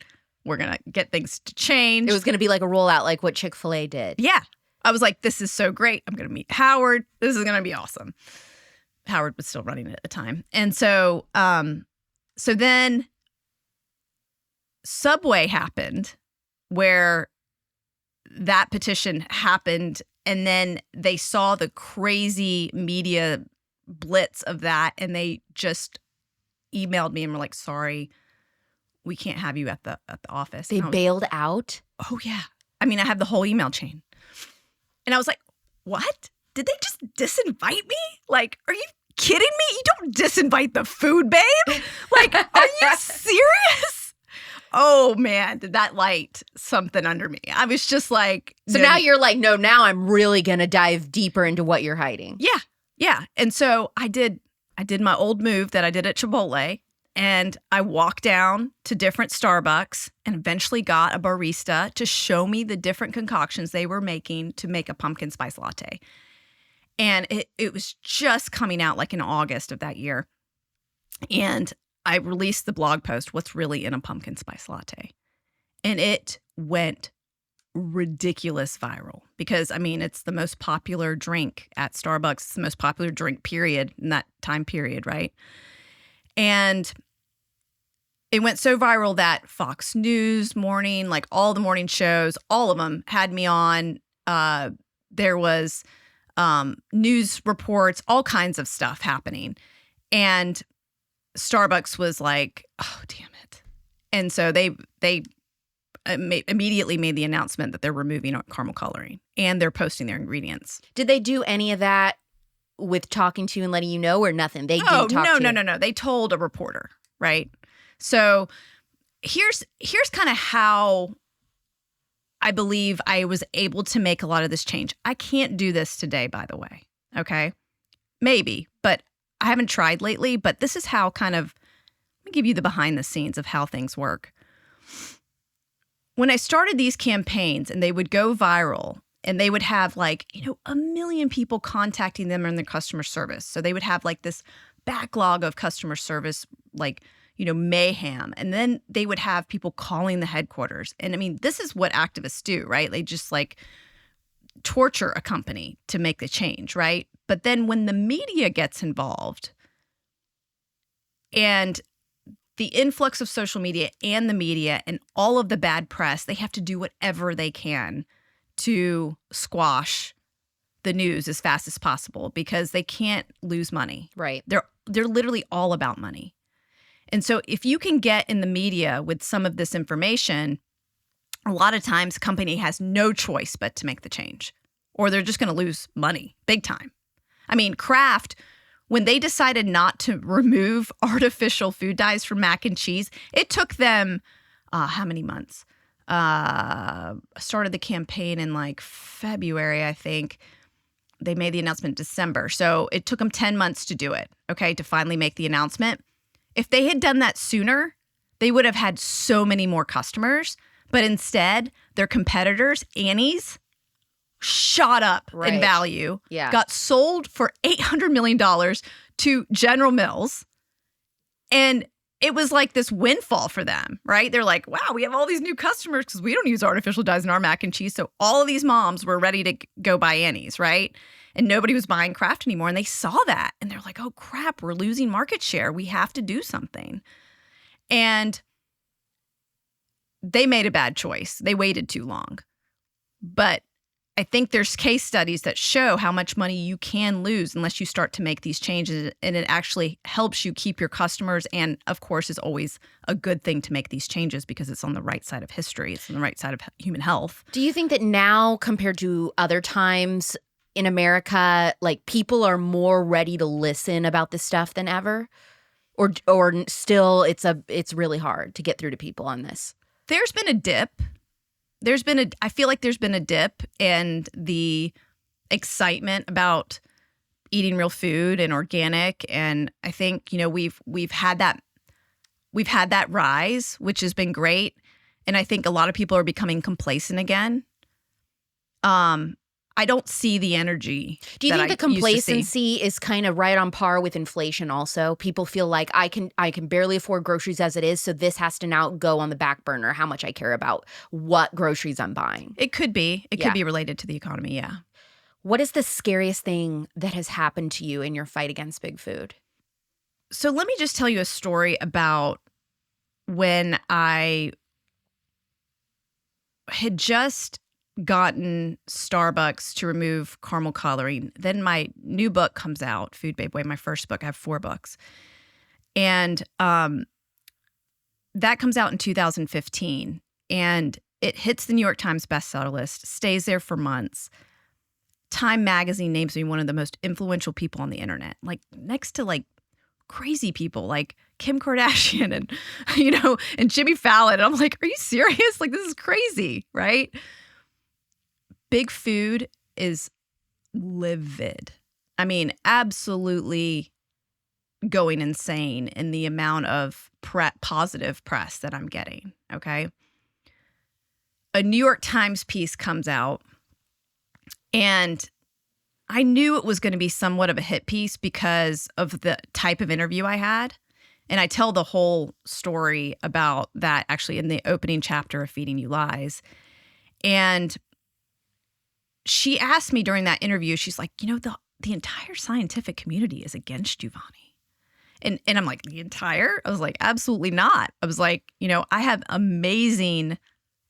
We're going to get things to change. It was going to be like a rollout like what Chick-fil-A did. Yeah. I was like, this is so great. I'm going to meet Howard. This is going to be awesome. Howard was still running it at the time. And so then Subway happened where that petition happened and then they saw the crazy media blitz of that and they just emailed me and were like, sorry, we can't have you at the office. They bailed out? Oh, yeah. I mean, I have the whole email chain. And I was like, what? Did they just disinvite me? Like, are you kidding me? You don't disinvite the food babe? Like, are you serious? Oh, man, did that light something under me. I was just like. So now you're like, no, now I'm really going to dive deeper into what you're hiding. Yeah. Yeah. And so I did my old move that I did at Chipotle. And I walked down to different Starbucks and eventually got a barista to show me the different concoctions they were making to make a pumpkin spice latte. And it was just coming out like in August of that year. And I released the blog post, What's Really in a Pumpkin Spice Latte? And it went ridiculous viral because, I mean, it's the most popular drink at Starbucks. It's the most popular drink, period, in that time period, right? And it went so viral that Fox News morning, like all the morning shows, all of them had me on. There was news reports, all kinds of stuff happening. And Starbucks was like, oh, damn it. And so they immediately made the announcement that they're removing caramel coloring and they're posting their ingredients. Did they do any of that with talking to you and letting you know, or nothing? They didn't talk to you? No. They told a reporter, right? So here's kind of how I believe I was able to make a lot of this change. I can't do this today, by the way, okay? Maybe, but I haven't tried lately. But this is how kind of, let me give you the behind the scenes of how things work. When I started these campaigns and they would go viral and they would have like, 1 million people contacting them in their customer service. So they would have like this backlog of customer service, like, mayhem. And then they would have people calling the headquarters. And I mean, this is what activists do, right? They just like torture a company to make the change, right? But then when the media gets involved and the influx of social media and the media and all of the bad press, they have to do whatever they can to squash the news as fast as possible because they can't lose money. Right. They're literally all about money. And so if you can get in the media with some of this information, a lot of times a company has no choice but to make the change, or they're just going to lose money big time. I mean, Kraft, when they decided not to remove artificial food dyes from mac and cheese, it took them, how many months? Started the campaign in like February, I think. They made the announcement in December. So it took them 10 months to do it, okay, to finally make the announcement. If they had done that sooner, they would have had so many more customers. But instead, their competitors, Annie's, shot up in value, got sold for $800 million to General Mills. And it was like this windfall for them, right? They're like, wow, we have all these new customers because we don't use artificial dyes in our mac and cheese. So all of these moms were ready to go buy Annie's, right? And nobody was buying Kraft anymore. And they saw that. And they're like, oh, crap, we're losing market share. We have to do something. And they made a bad choice. They waited too long. But I think there's case studies that show how much money you can lose unless you start to make these changes, and it actually helps you keep your customers, and of course is always a good thing to make these changes because it's on the right side of history. It's on the right side of human health. Do you think that now compared to other times in America, like people are more ready to listen about this stuff than ever? Or still it's really hard to get through to people on this? There's been a dip. I feel like there's been a dip in the excitement about eating real food and organic. And I think, we've had that rise, which has been great. And I think a lot of people are becoming complacent again. I don't see the energy. Do you think the complacency is kind of right on par with inflation also? People feel like I can barely afford groceries as it is, so this has to now go on the back burner, how much I care about what groceries I'm buying. It could be. It could be related to the economy, yeah. What is the scariest thing that has happened to you in your fight against big food? So let me just tell you a story about when I had just gotten Starbucks to remove caramel coloring. Then my new book comes out, Food Babe Way, my first book. I have 4 books. And that comes out in 2015. And it hits the New York Times bestseller list, stays there for months. Time magazine names me one of the most influential people on the internet, like next to like crazy people like Kim Kardashian and, and Jimmy Fallon. And I'm like, are you serious? Like, this is crazy, right? Big food is livid. I mean, absolutely going insane in the amount of positive press that I'm getting, okay? A New York Times piece comes out, and I knew it was going to be somewhat of a hit piece because of the type of interview I had. And I tell the whole story about that actually in the opening chapter of Feeding You Lies. And she asked me during that interview, she's like, the entire scientific community is against you, Vani. And I'm like, the entire? I was like, absolutely not. I was like, I have amazing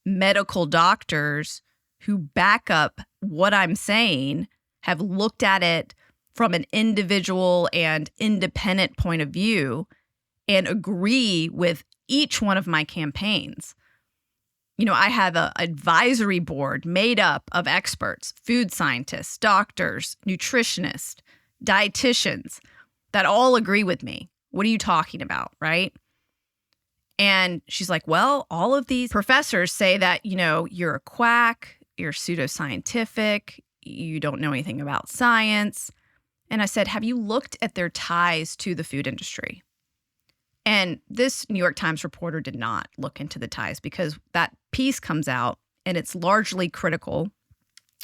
medical doctors who back up what I'm saying, have looked at it from an individual and independent point of view and agree with each one of my campaigns. I have an advisory board made up of experts, food scientists, doctors, nutritionists, dietitians that all agree with me. What are you talking about, right? And she's like, well, all of these professors say that, you're a quack, you're pseudoscientific, you don't know anything about science. And I said, have you looked at their ties to the food industry? And this New York Times reporter did not look into the ties because that piece comes out and it's largely critical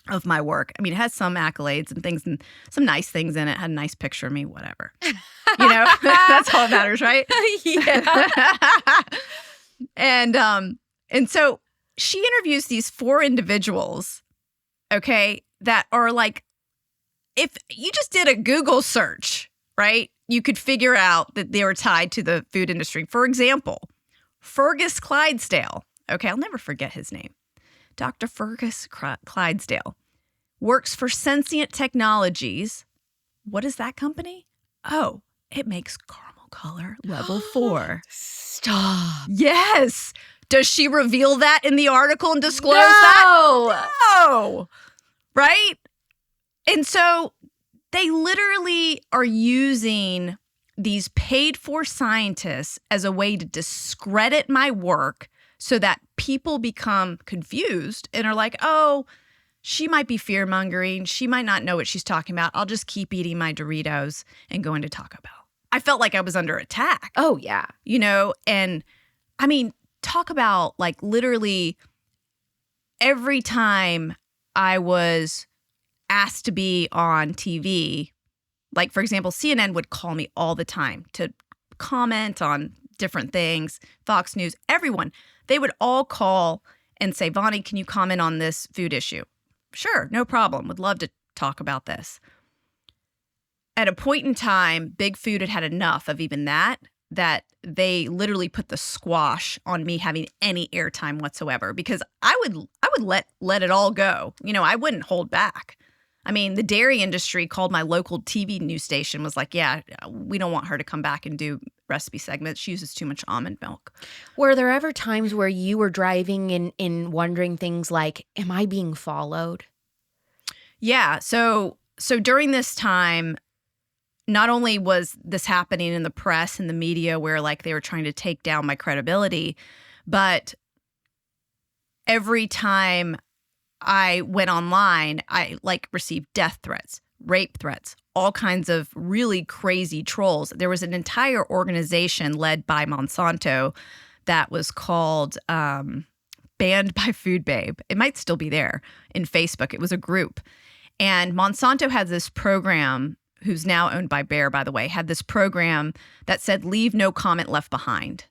of my work. I mean, it has some accolades and things and some nice things in it. Had a nice picture of me, whatever. That's all that matters, right? Yeah. And so she interviews these 4 individuals, okay, that are like, if you just did a Google search, right, you could figure out that they were tied to the food industry. For example, Fergus Clydesdale. Okay, I'll never forget his name. Dr. Fergus Clydesdale works for Sensient Technologies. What is that company? Oh, it makes caramel color level 4. Stop. Yes. Does she reveal that in the article and disclose that? No. Right? And so they literally are using these paid for scientists as a way to discredit my work so that people become confused and are like, oh, she might be fear mongering. She might not know what she's talking about. I'll just keep eating my Doritos and going to Taco Bell. I felt like I was under attack. Oh, yeah. And I mean, talk about like literally every time I was asked to be on TV, like, for example, CNN would call me all the time to comment on different things, Fox News, everyone. They would all call and say, Vani, can you comment on this food issue? Sure, no problem. Would love to talk about this. At a point in time, Big Food had had enough of even that they literally put the squash on me having any airtime whatsoever because I would let it all go. I wouldn't hold back. I mean, the dairy industry called my local TV news station, was like, yeah, we don't want her to come back and do recipe segments. She uses too much almond milk. Were there ever times where you were driving and wondering things like, am I being followed? Yeah. So during this time, not only was this happening in the press and the media where like they were trying to take down my credibility, but every time I went online, I like received death threats, rape threats, all kinds of really crazy trolls. There was an entire organization led by Monsanto that was called Banned by Food Babe. It might still be there in Facebook. It was a group. And Monsanto had this program, who's now owned by Bayer, by the way, had this program that said, leave no comment left behind.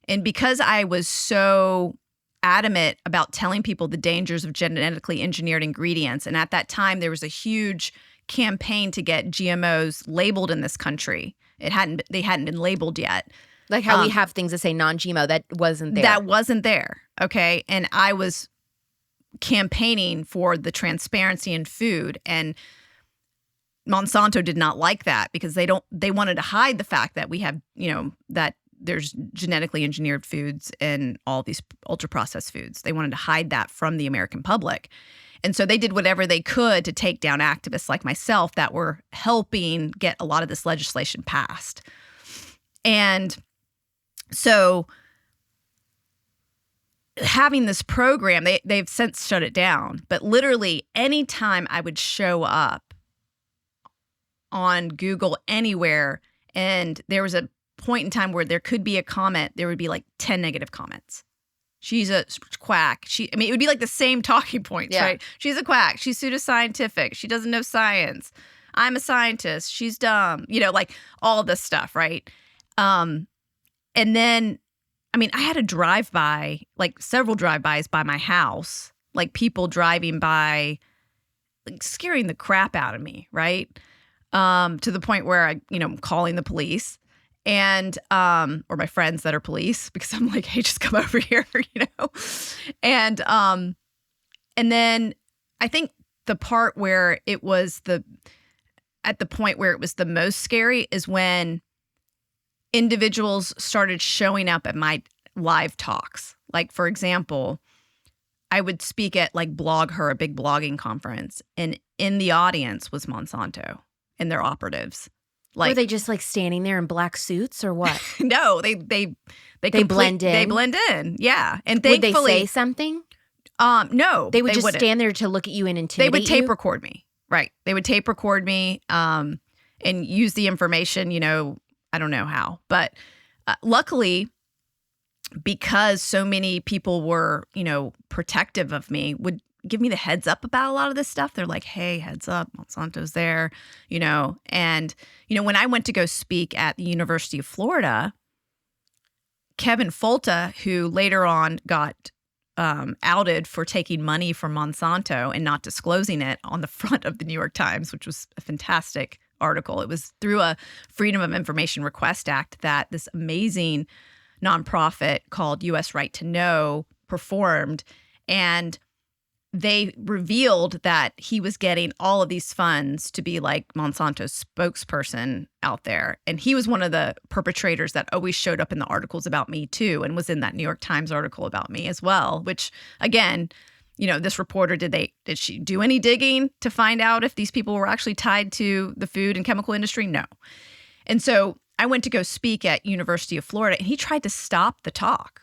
And because I was so adamant about telling people the dangers of genetically engineered ingredients, and at that time there was a huge campaign to get GMOs labeled in this country. They hadn't been labeled yet. Like how we have things that say non-GMO, that wasn't there. That wasn't there, okay? And I was campaigning for the transparency in food, and Monsanto did not like that because they wanted to hide the fact that we have, that there's genetically engineered foods and all these ultra-processed foods. They wanted to hide that from the American public. And so they did whatever they could to take down activists like myself that were helping get a lot of this legislation passed. And so having this program, they've since shut it down, but literally anytime I would show up on Google anywhere and there was a point in time where there could be a comment, there would be like 10 negative comments. She's a quack. It would be like the same talking points, yeah. Right? She's a quack. She's pseudoscientific. She doesn't know science. I'm a scientist. She's dumb. Like all this stuff, right? And then, I had a drive-by, like several drive-bys by my house, like people driving by, like scaring the crap out of me, right? To the point where I'm calling the police. And or my friends that are police, because I'm like, hey, just come over here, And then I think the part where it was at the point where it was the most scary is when individuals started showing up at my live talks. Like, for example, I would speak at like Blog Her, a big blogging conference, and in the audience was Monsanto and their operatives. Like, were they just like standing there in black suits or what? No, they blend in. They blend in, yeah. And Would they thankfully, say something? No, They would just wouldn't. stand there to look at you and intimidate They would tape you? record me, right? They would tape record me, and use the information. I don't know how, but luckily, because so many people were, protective of me, would give me the heads up about a lot of this stuff. They're like, hey, heads up, Monsanto's there, And, when I went to go speak at the University of Florida, Kevin Folta, who later on got outed for taking money from Monsanto and not disclosing it on the front of the New York Times, which was a fantastic article. It was through a Freedom of Information Request Act that this amazing nonprofit called U.S. Right to Know performed, and they revealed that he was getting all of these funds to be like Monsanto's spokesperson out there. And he was one of the perpetrators that always showed up in the articles about me too, and was in that New York Times article about me as well, which again, this reporter, did she do any digging to find out if these people were actually tied to the food and chemical industry? No. And so I went to go speak at University of Florida, and he tried to stop the talk.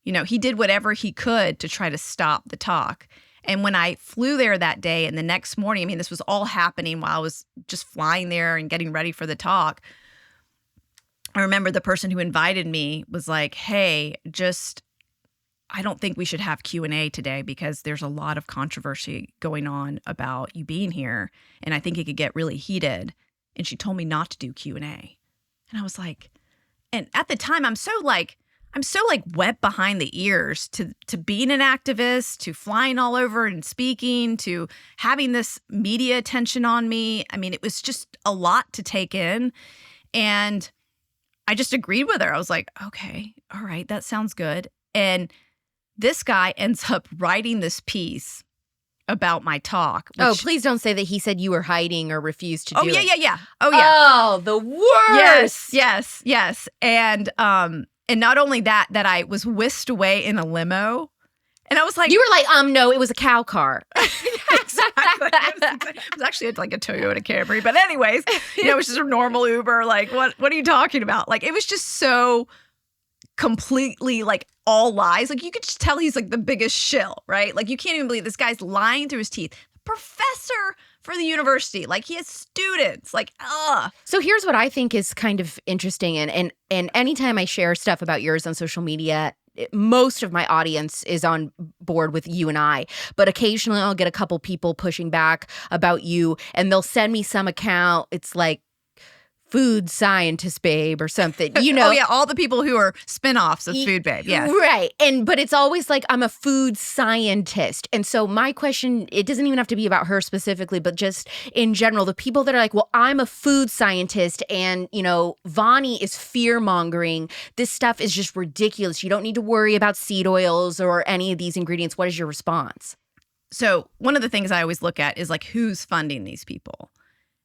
He did whatever he could to try to stop the talk. And when I flew there that day and the next morning, this was all happening while I was just flying there and getting ready for the talk. I remember the person who invited me was like, hey, I don't think we should have Q&A today because there's a lot of controversy going on about you being here. And I think it could get really heated. And she told me not to do Q&A. And I was like, and at the time, I'm so wet behind the ears to being an activist, to flying all over and speaking, to having this media attention on me. It was just a lot to take in. And I just agreed with her. I was like, okay, all right, that sounds good. And this guy ends up writing this piece about my talk. Oh, please don't say that he said you were hiding or refused to do it. Yeah. Oh, yeah. Oh, the worst. Yes. And not only that I was whisked away in a limo. And I was like, you were like, no, it was a cow car. Exactly. It was actually like a Toyota Camry. But anyways, it was just a normal Uber. Like, what are you talking about? Like, it was just so completely like all lies. Like, you could just tell he's like the biggest shill, right? Like, you can't even believe this guy's lying through his teeth. Professor for the university. Like, he has students. Like, ugh. So here's what I think is kind of interesting. And anytime I share stuff about yours on social media, most of my audience is on board with you and I. But occasionally I'll get a couple people pushing back about you, and they'll send me some account. It's like, Food Scientist Babe or something, Oh, yeah, all the people who are spinoffs of Food Babe, yeah. Right. But it's always like, I'm a food scientist. And so my question, it doesn't even have to be about her specifically, but just in general, the people that are like, well, I'm a food scientist and, Vani is fear-mongering. This stuff is just ridiculous. You don't need to worry about seed oils or any of these ingredients. What is your response? So one of the things I always look at is like, who's funding these people?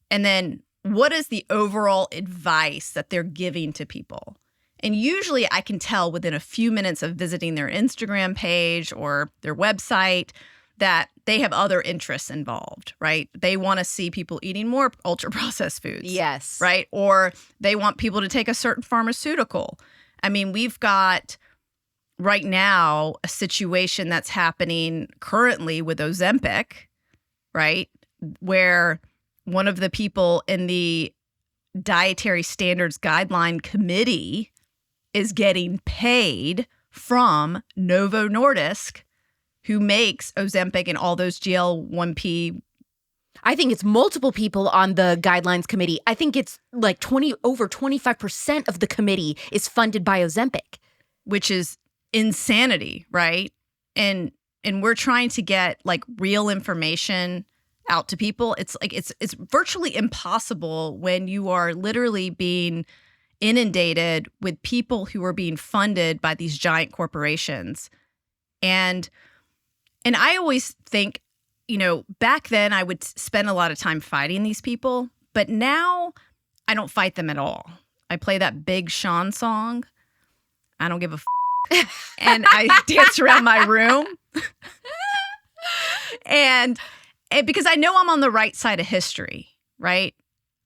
And then what is the overall advice that they're giving to people? And usually I can tell within a few minutes of visiting their Instagram page or their website that they have other interests involved, right? They want to see people eating more ultra-processed foods. Yes. Right? Or they want people to take a certain pharmaceutical. We've got right now a situation that's happening currently with Ozempic, right? Where one of the people in the Dietary Standards Guideline Committee is getting paid from Novo Nordisk, who makes Ozempic and all those GL1P. I think it's multiple people on the guidelines committee. I think it's like over 25% of the committee is funded by Ozempic. Which is insanity, right? And we're trying to get like real information out to people. It's like it's virtually impossible when you are literally being inundated with people who are being funded by these giant corporations. And I always think, back then I would spend a lot of time fighting these people, but now I don't fight them at all. I play that Big Sean song. I don't give a and I dance around my room. and because I know I'm on the right side of history, right?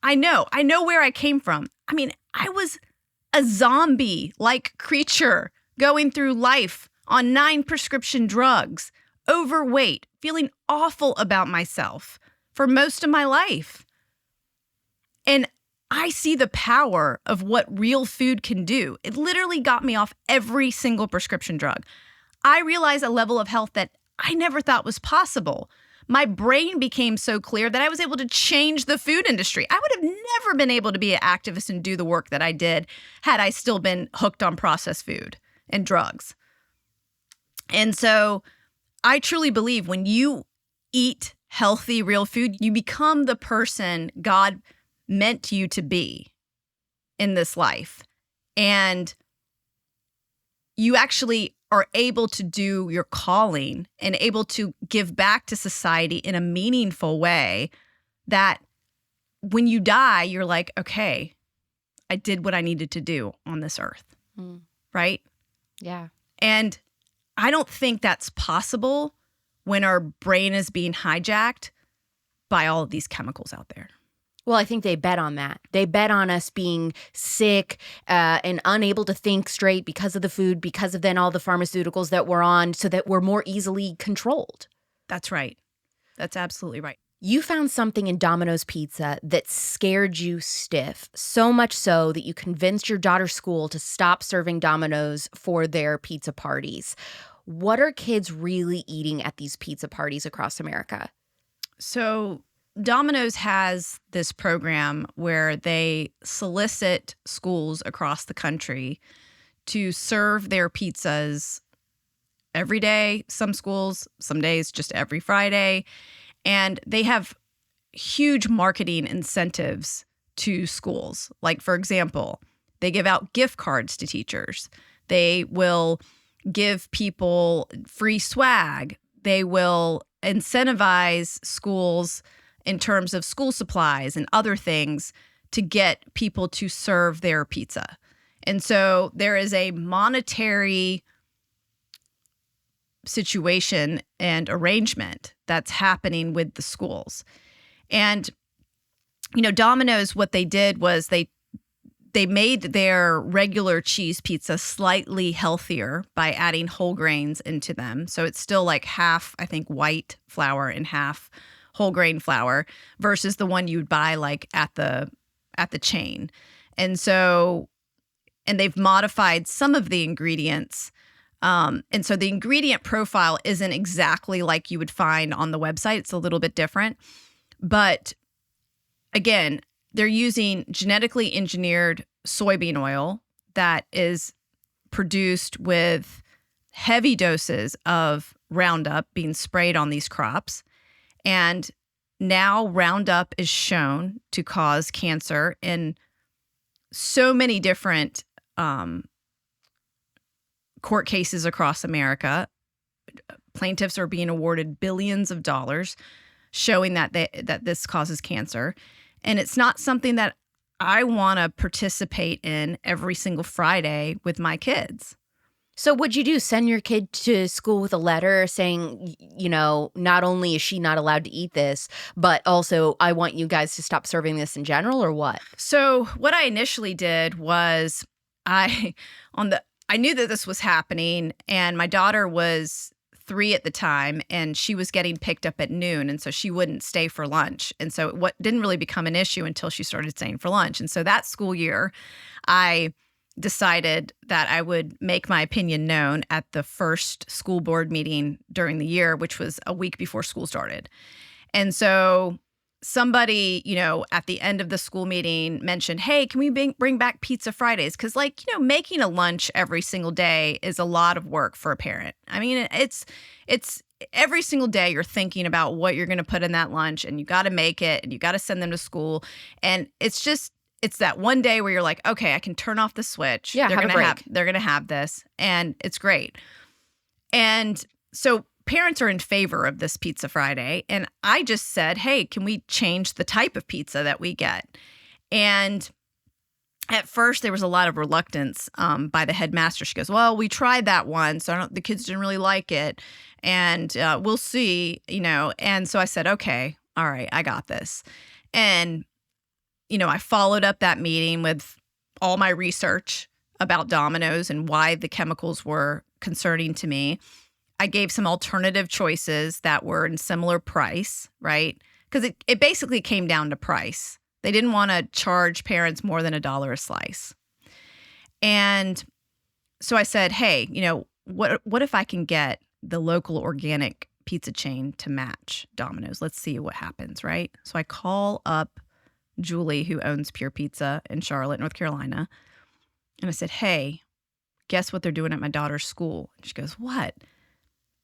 I know where I came from. I mean, I was a zombie-like creature going through life on 9 prescription drugs, overweight, feeling awful about myself for most of my life. And I see the power of what real food can do. It literally got me off every single prescription drug. I realized a level of health that I never thought was possible. My brain became so clear that I was able to change the food industry. I would have never been able to be an activist and do the work that I did had I still been hooked on processed food and drugs. And so I truly believe when you eat healthy, real food, you become the person God meant you to be in this life. And you actually are able to do your calling and able to give back to society in a meaningful way that when you die, you're like, okay, I did what I needed to do on this earth. Right? Yeah. And I don't think that's possible when our brain is being hijacked by all of these chemicals out there. Well, I think they bet on that. They bet on us being sick and unable to think straight because of the food, because of then all the pharmaceuticals that we're on, so that we're more easily controlled. That's right. That's absolutely right. You found something in Domino's Pizza that scared you stiff, so much so that you convinced your daughter's school to stop serving Domino's for their pizza parties. What are kids really eating at these pizza parties across America? So Domino's has this program where they solicit schools across the country to serve their pizzas every day. Some schools, some days, just every Friday. And they have huge marketing incentives to schools. Like, for example, they give out gift cards to teachers. They will give people free swag. They will incentivize schools in terms of school supplies and other things to get people to serve their pizza. And so there is a monetary situation and arrangement that's happening with the schools. And, you know, Domino's, what they did was they made their regular cheese pizza slightly healthier by adding whole grains into them. So it's still like half, I think, white flour and half whole grain flour versus the one you'd buy like at the chain. And so, and they've modified some of the ingredients. And so the ingredient profile isn't exactly like you would find on the website. It's a little bit different. But again, they're using genetically engineered soybean oil that is produced with heavy doses of Roundup being sprayed on these crops. And now Roundup is shown to cause cancer in so many different court cases across America. Plaintiffs are being awarded billions of dollars showing that that this causes cancer. And it's not something that I want to participate in every single Friday with my kids. So what'd you do? Send your kid to school with a letter saying, you know, not only is she not allowed to eat this, but also I want you guys to stop serving this in general, or what? So what I initially did was I knew that this was happening, and my daughter was 3 at the time, and she was getting picked up at noon, and so she wouldn't stay for lunch. And so what didn't really become an issue until she started staying for lunch. And so that school year, I decided that I would make my opinion known at the first school board meeting during the year, which was a week before school started. And so somebody, you know, at the end of the school meeting mentioned, hey, can we bring back Pizza Fridays? Because, like, you know, making a lunch every single day is a lot of work for a parent. I mean, it's every single day you're thinking about what you're going to put in that lunch, and you got to make it, and you got to send them to school. And it's that one day where you're like, okay, I can turn off the switch. Yeah, they're going to have this, and it's great. And so parents are in favor of this Pizza Friday. And I just said, hey, can we change the type of pizza that we get? And at first there was a lot of reluctance by the headmaster. She goes, well, we tried that one, so the kids didn't really like it, and we'll see, And so I said, okay, all right, I got this. And, I followed up that meeting with all my research about Domino's and why the chemicals were concerning to me. I gave some alternative choices that were in similar price, right? Because it basically came down to price. They didn't want to charge parents more than $1 a slice. And so I said, hey, what if I can get the local organic pizza chain to match Domino's? Let's see what happens, right? So I call up Julie, who owns Pure Pizza in Charlotte, North Carolina. And I said, hey, guess what they're doing at my daughter's school? And she goes, what?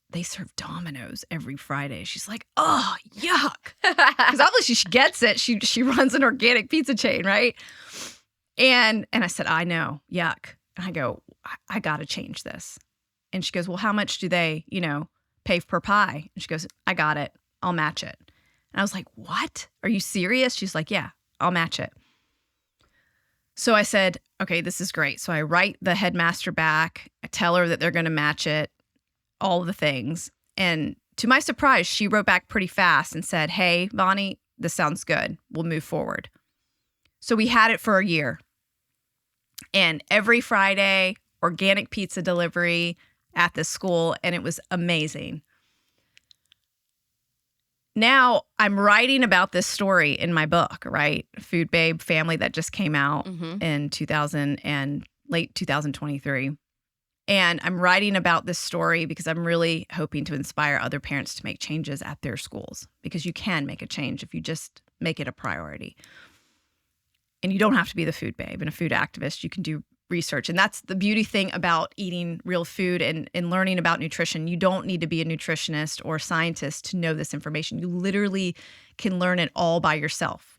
They serve Domino's every Friday. She's like, oh, yuck. Because obviously she gets it. She runs an organic pizza chain, right? And I said, I know, yuck. And I go, I got to change this. And she goes, well, how much do they, pay per pie? And she goes, I got it. I'll match it. And I was like, what? Are you serious? She's like, yeah, I'll match it. So I said, okay, this is great. So I write the headmaster back. I tell her that they're going to match it, all the things. And to my surprise, she wrote back pretty fast and said, hey, Vani, this sounds good. We'll move forward. So we had it for a year. And every Friday, organic pizza delivery at the school. And it was amazing. Now I'm writing about this story in my book, right? Food Babe Family, that just came out in 2000 and late 2023. And I'm writing about this story because I'm really hoping to inspire other parents to make changes at their schools, because you can make a change if you just make it a priority. And you don't have to be the food babe and a food activist. You can do research. And that's the beauty thing about eating real food and learning about nutrition. You don't need to be a nutritionist or a scientist to know this information. You literally can learn it all by yourself.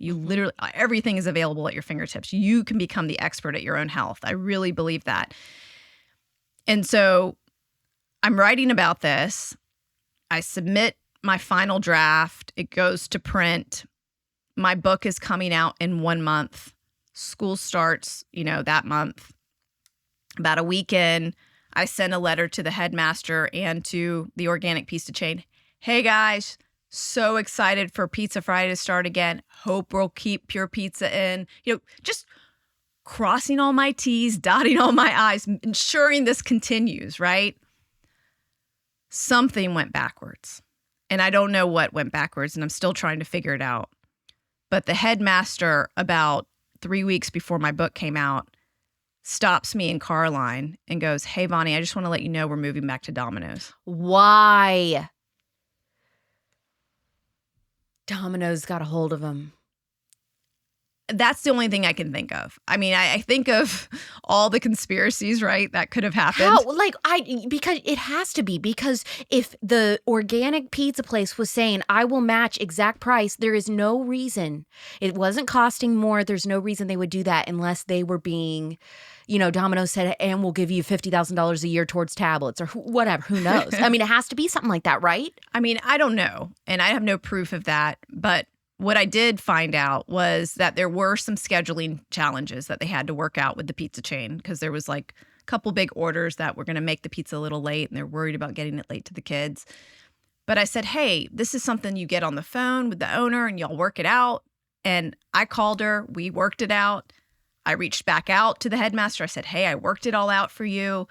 Everything is available at your fingertips. You can become the expert at your own health. I really believe that. And so I'm writing about this. I submit my final draft. It goes to print. My book is coming out in 1 month. School starts, that month. About a week in, I send a letter to the headmaster and to the organic pizza chain. Hey guys, so excited for Pizza Friday to start again. Hope we'll keep Pure Pizza in. Just crossing all my T's, dotting all my I's, ensuring this continues, right? Something went backwards. And I don't know what went backwards, and I'm still trying to figure it out. But the headmaster, about 3 weeks before my book came out, stops me in car line and goes, hey, Vani, I just want to let you know we're moving back to Domino's. Why? Domino's got a hold of him. That's the only thing I can think of. I mean, I think of all the conspiracies, right, that could have happened. How? Because it has to be. Because if the organic pizza place was saying, I will match exact price, there is no reason. It wasn't costing more. There's no reason they would do that unless they were being, Domino's said, and we'll give you $50,000 a year towards tablets or whatever. Who knows? I mean, it has to be something like that, right? I mean, I don't know. And I have no proof of that. But what I did find out was that there were some scheduling challenges that they had to work out with the pizza chain, because there was like a couple big orders that were going to make the pizza a little late, and they're worried about getting it late to the kids. But I said, hey, this is something you get on the phone with the owner and y'all work it out. And I called her. We worked it out. I reached back out to the headmaster. I said, hey, I worked it all out for you.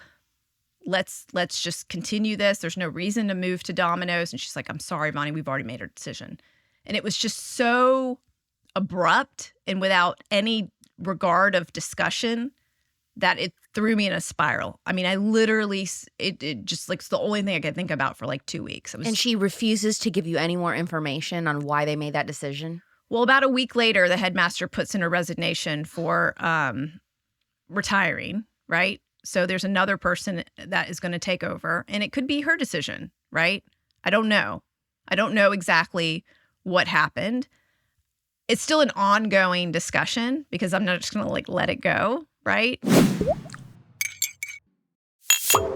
Let's just continue this. There's no reason to move to Domino's. And she's like, I'm sorry, Vani, we've already made our decision. And it was just so abrupt and without any regard of discussion that it threw me in a spiral. I mean, I literally, it just like, it's the only thing I could think about for like 2 weeks. And she refuses to give you any more information on why they made that decision? Well, about a week later, the headmaster puts in a resignation for retiring, right? So there's another person that is going to take over, and it could be her decision, right? I don't know. I don't know exactly what happened. It's still an ongoing discussion because I'm not just going to like let it go, right?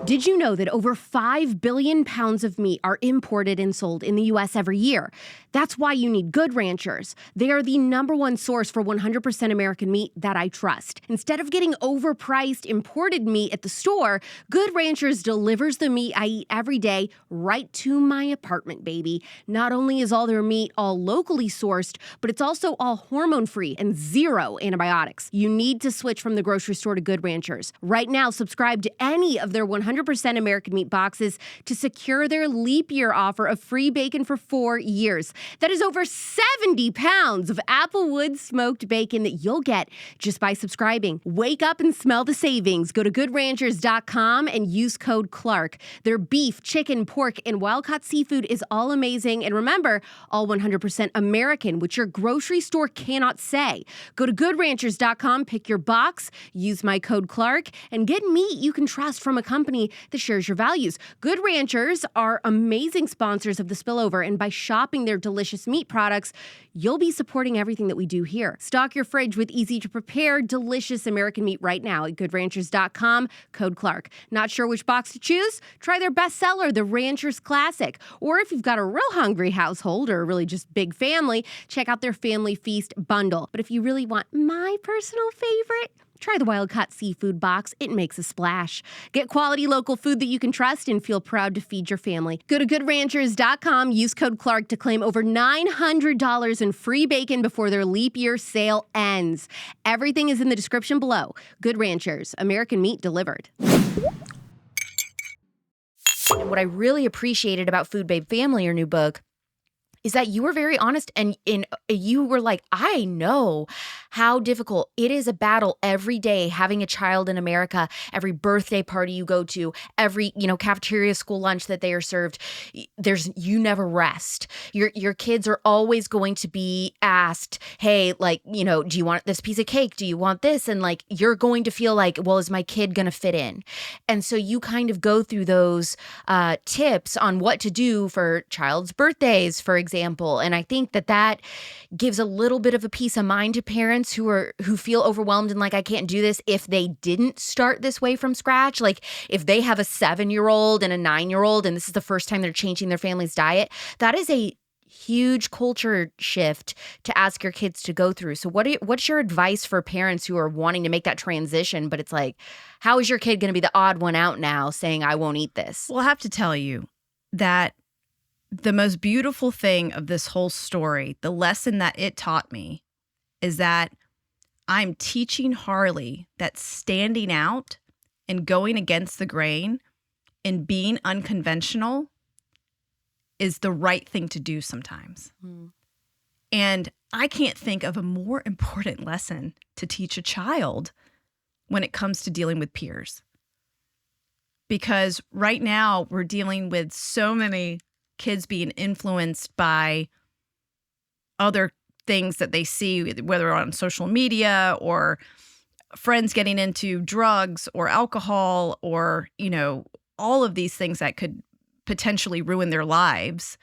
Did you know that over 5 billion pounds of meat are imported and sold in the U.S. every year? That's why you need Good Ranchers. They are the #1 source for 100% American meat that I trust. Instead of getting overpriced imported meat at the store, Good Ranchers delivers the meat I eat every day right to my apartment, baby. Not only is all their meat all locally sourced, but it's also all hormone-free and 0 antibiotics. You need to switch from the grocery store to Good Ranchers. Right now, subscribe to any of their 100% American meat boxes to secure their leap year offer of free bacon for 4 years. That is over 70 pounds of Applewood smoked bacon that you'll get just by subscribing. Wake up and smell the savings. Go to goodranchers.com and use code Clark. Their beef, chicken, pork, and wild-caught seafood is all amazing. And remember, all 100% American, which your grocery store cannot say. Go to goodranchers.com, pick your box, use my code Clark, and get meat you can trust from a company that shares your values. Good Ranchers are amazing sponsors of the Spillover, and by shopping their delicious meat products, you'll be supporting everything that we do here. Stock your fridge with easy-to-prepare, delicious American meat right now at goodranchers.com, code Clark. Not sure which box to choose? Try their bestseller, the Ranchers Classic. Or if you've got a real hungry household or really just big family, check out their Family Feast bundle. But if you really want my personal favorite, try the wild-caught seafood box. It makes a splash. Get quality local food that you can trust and feel proud to feed your family. Go to goodranchers.com, use code Clark to claim over $900 in free bacon before their leap year sale ends. Everything is in the description below. Good Ranchers, American meat delivered. And what I really appreciated about Food Babe Family, your new book, is that you were very honest and you were like, I know how difficult it is, a battle every day having a child in America, every birthday party you go to, every, cafeteria school lunch that they are served. You never rest. Your kids are always going to be asked, hey, do you want this piece of cake? Do you want this? And you're going to feel like, well, is my kid going to fit in? And so you kind of go through those tips on what to do for child's birthdays, for example. And I think that gives a little bit of a peace of mind to parents who feel overwhelmed and I can't do this if they didn't start this way from scratch. If they have a 7-year-old and a 9-year-old and this is the first time they're changing their family's diet, that is a huge culture shift to ask your kids to go through. So what's your advice for parents who are wanting to make that transition, but it's how is your kid going to be the odd one out now saying, I won't eat this? Well, I have to tell you that the most beautiful thing of this whole story, the lesson that it taught me, is that I'm teaching Harley that standing out and going against the grain and being unconventional is the right thing to do sometimes. And I can't think of a more important lesson to teach a child when it comes to dealing with peers. Because right now we're dealing with so many kids being influenced by other things that they see, whether on social media or friends getting into drugs or alcohol or, all of these things that could potentially ruin their lives.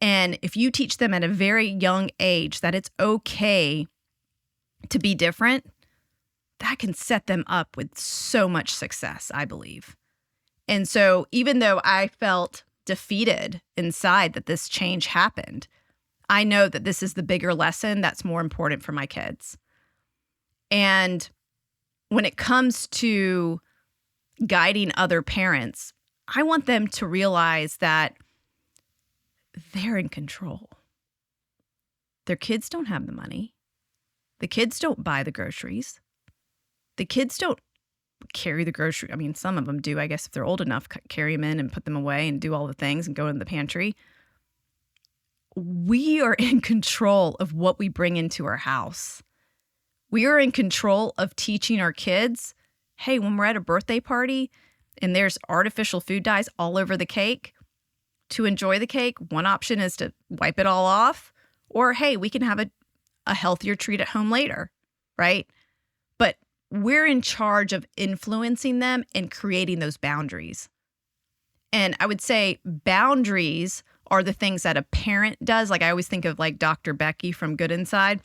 And if you teach them at a very young age that it's okay to be different, that can set them up with so much success, I believe. And so even though I felt defeated inside that this change happened, I know that this is the bigger lesson that's more important for my kids. And when it comes to guiding other parents, I want them to realize that they're in control. Their kids don't have the money. The kids don't buy the groceries. The kids don't carry the grocery. I mean, some of them do, I guess, if they're old enough, carry them in and put them away and do all the things and go in the pantry. We are in control of what we bring into our house. We are in control of teaching our kids, hey, when we're at a birthday party and there's artificial food dyes all over the cake, to enjoy the cake, one option is to wipe it all off, or hey, we can have a healthier treat at home later, right? But we're in charge of influencing them and creating those boundaries. And I would say boundaries are the things that a parent does. I always think of Dr. Becky from Good Inside.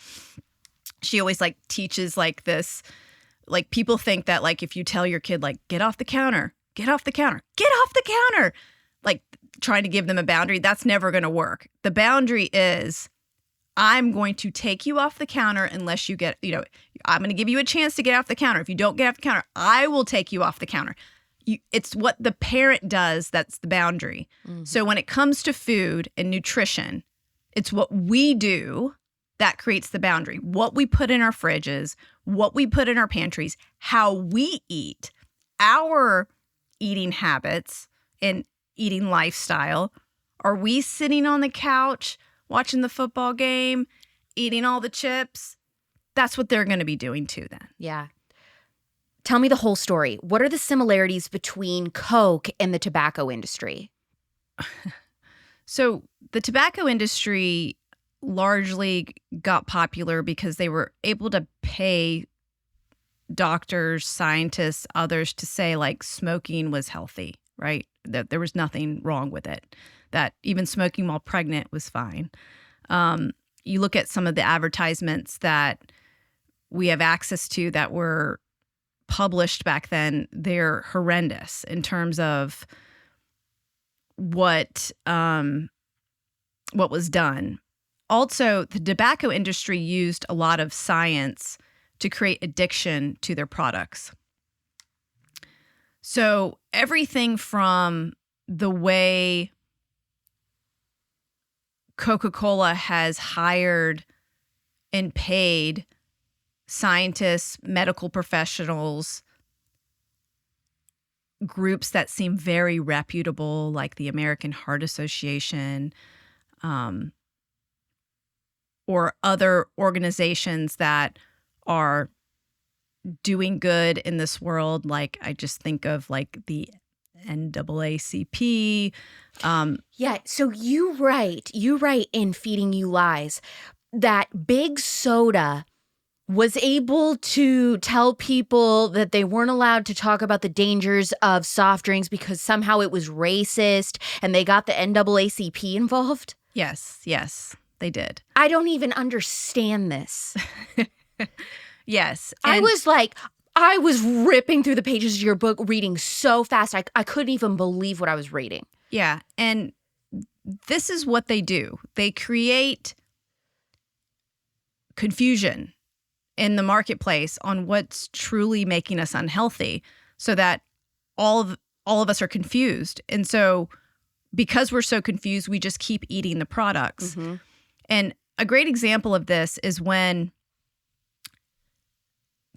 She always teaches this, people think that if you tell your kid get off the counter, get off the counter, get off the counter. Like trying to give them a boundary, that's never going to work. The boundary is, I'm going to take you off the counter unless you get, I'm going to give you a chance to get off the counter. If you don't get off the counter, I will take you off the counter. It's what the parent does that's the boundary. Mm-hmm. So when it comes to food and nutrition, it's what we do that creates the boundary. What we put in our fridges, what we put in our pantries, how we eat, our eating habits and eating lifestyle. Are we sitting on the couch watching the football game, eating all the chips? That's what they're going to be doing too then. Yeah. Tell me the whole story. What are the similarities between Coke and the tobacco industry? So the tobacco industry largely got popular because they were able to pay doctors, scientists, others to say like smoking was healthy, right? That there was nothing wrong with it, that even smoking while pregnant was fine. You look at some of the advertisements that we have access to that were published back then, they're horrendous in terms of what was done. Also, the tobacco industry used a lot of science to create addiction to their products. So everything from the way Coca-Cola has hired and paid scientists, medical professionals, groups that seem very reputable, like the American Heart Association, or other organizations that are doing good in this world. Like I just think of like the NAACP. Yeah, so you write in Feeding You Lies that Big Soda was able to tell people that they weren't allowed to talk about the dangers of soft drinks because somehow it was racist and they got the NAACP involved? Yes, they did. I don't even understand this. Yes. I was ripping through the pages of your book, reading so fast. I couldn't even believe what I was reading. Yeah. And this is what they do. They create confusion in the marketplace on what's truly making us unhealthy so that all of us are confused. And so because we're so confused, we just keep eating the products. Mm-hmm. And a great example of this is when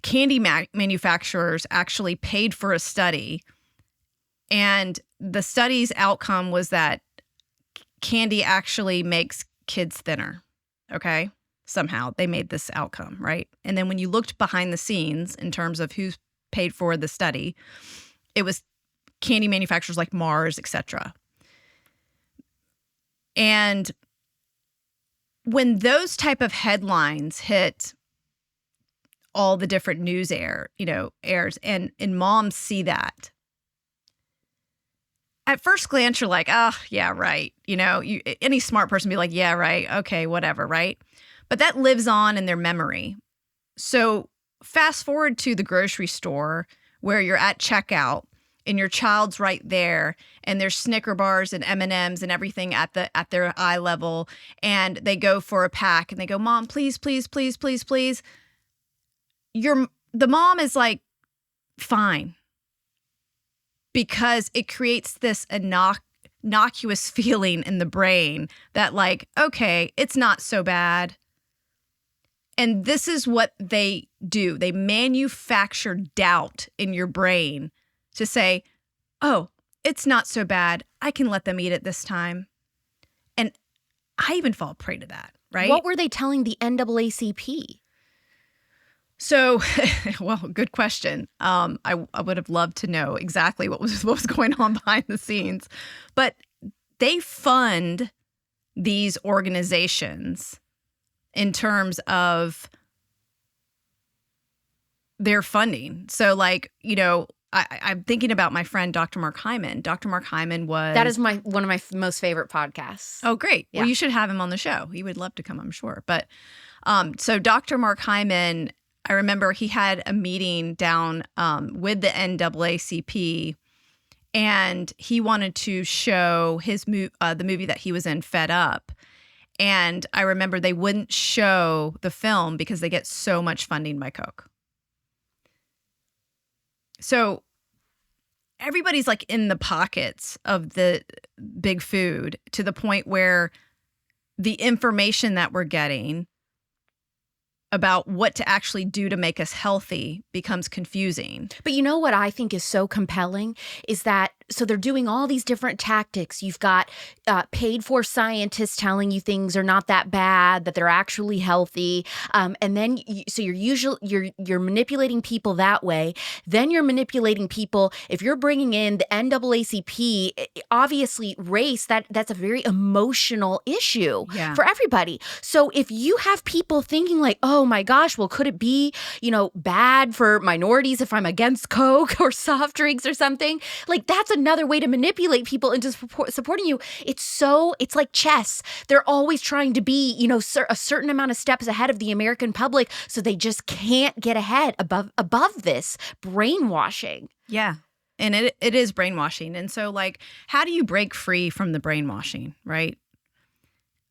candy manufacturers actually paid for a study, and the study's outcome was that candy actually makes kids thinner, okay? Somehow they made this outcome, right? And then when you looked behind the scenes in terms of who paid for the study, it was candy manufacturers like Mars, etc. And when those type of headlines hit all the different news airs, and moms see that, at first glance, you're like, oh, yeah, right. Any smart person would be like, yeah, right. Okay, whatever, right? But that lives on in their memory. So fast forward to the grocery store where you're at checkout and your child's right there and there's Snicker bars and M&Ms and everything at their eye level, and they go for a pack and they go, Mom, please, please, please, please, please. The mom is like, fine. Because it creates this innocuous feeling in the brain that like, okay, it's not so bad. And this is what they do. They manufacture doubt in your brain to say, oh, it's not so bad. I can let them eat it this time. And I even fall prey to that, right? What were they telling the NAACP? So, well, good question. I would have loved to know exactly what was going on behind the scenes. But they fund these organizations in terms of their funding. So like, I'm thinking about my friend, Dr. Mark Hyman. Dr. Mark Hyman was... That is one of my most favorite podcasts. Oh, great. Yeah. Well, you should have him on the show. He would love to come, I'm sure. But so Dr. Mark Hyman, I remember he had a meeting down with the NAACP, and he wanted to show his the movie that he was in, Fed Up. And I remember they wouldn't show the film because they get so much funding by Coke. So everybody's like in the pockets of the big food to the point where the information that we're getting about what to actually do to make us healthy becomes confusing. But you know what I think is so compelling is that, so they're doing all these different tactics. You've got paid for scientists telling you things are not that bad, that they're actually healthy. And then, so you're manipulating people that way. Then you're manipulating people. If you're bringing in the NAACP, obviously race, that's a very emotional issue for everybody. So if you have people thinking like, oh my gosh, well, could it be, bad for minorities if I'm against Coke or soft drinks or something? Like, that's another way to manipulate people into supporting you. It's like chess. They're always trying to be, a certain amount of steps ahead of the American public, so they just can't get ahead above this brainwashing. Yeah. And it is brainwashing. And so, like, how do you break free from the brainwashing, right?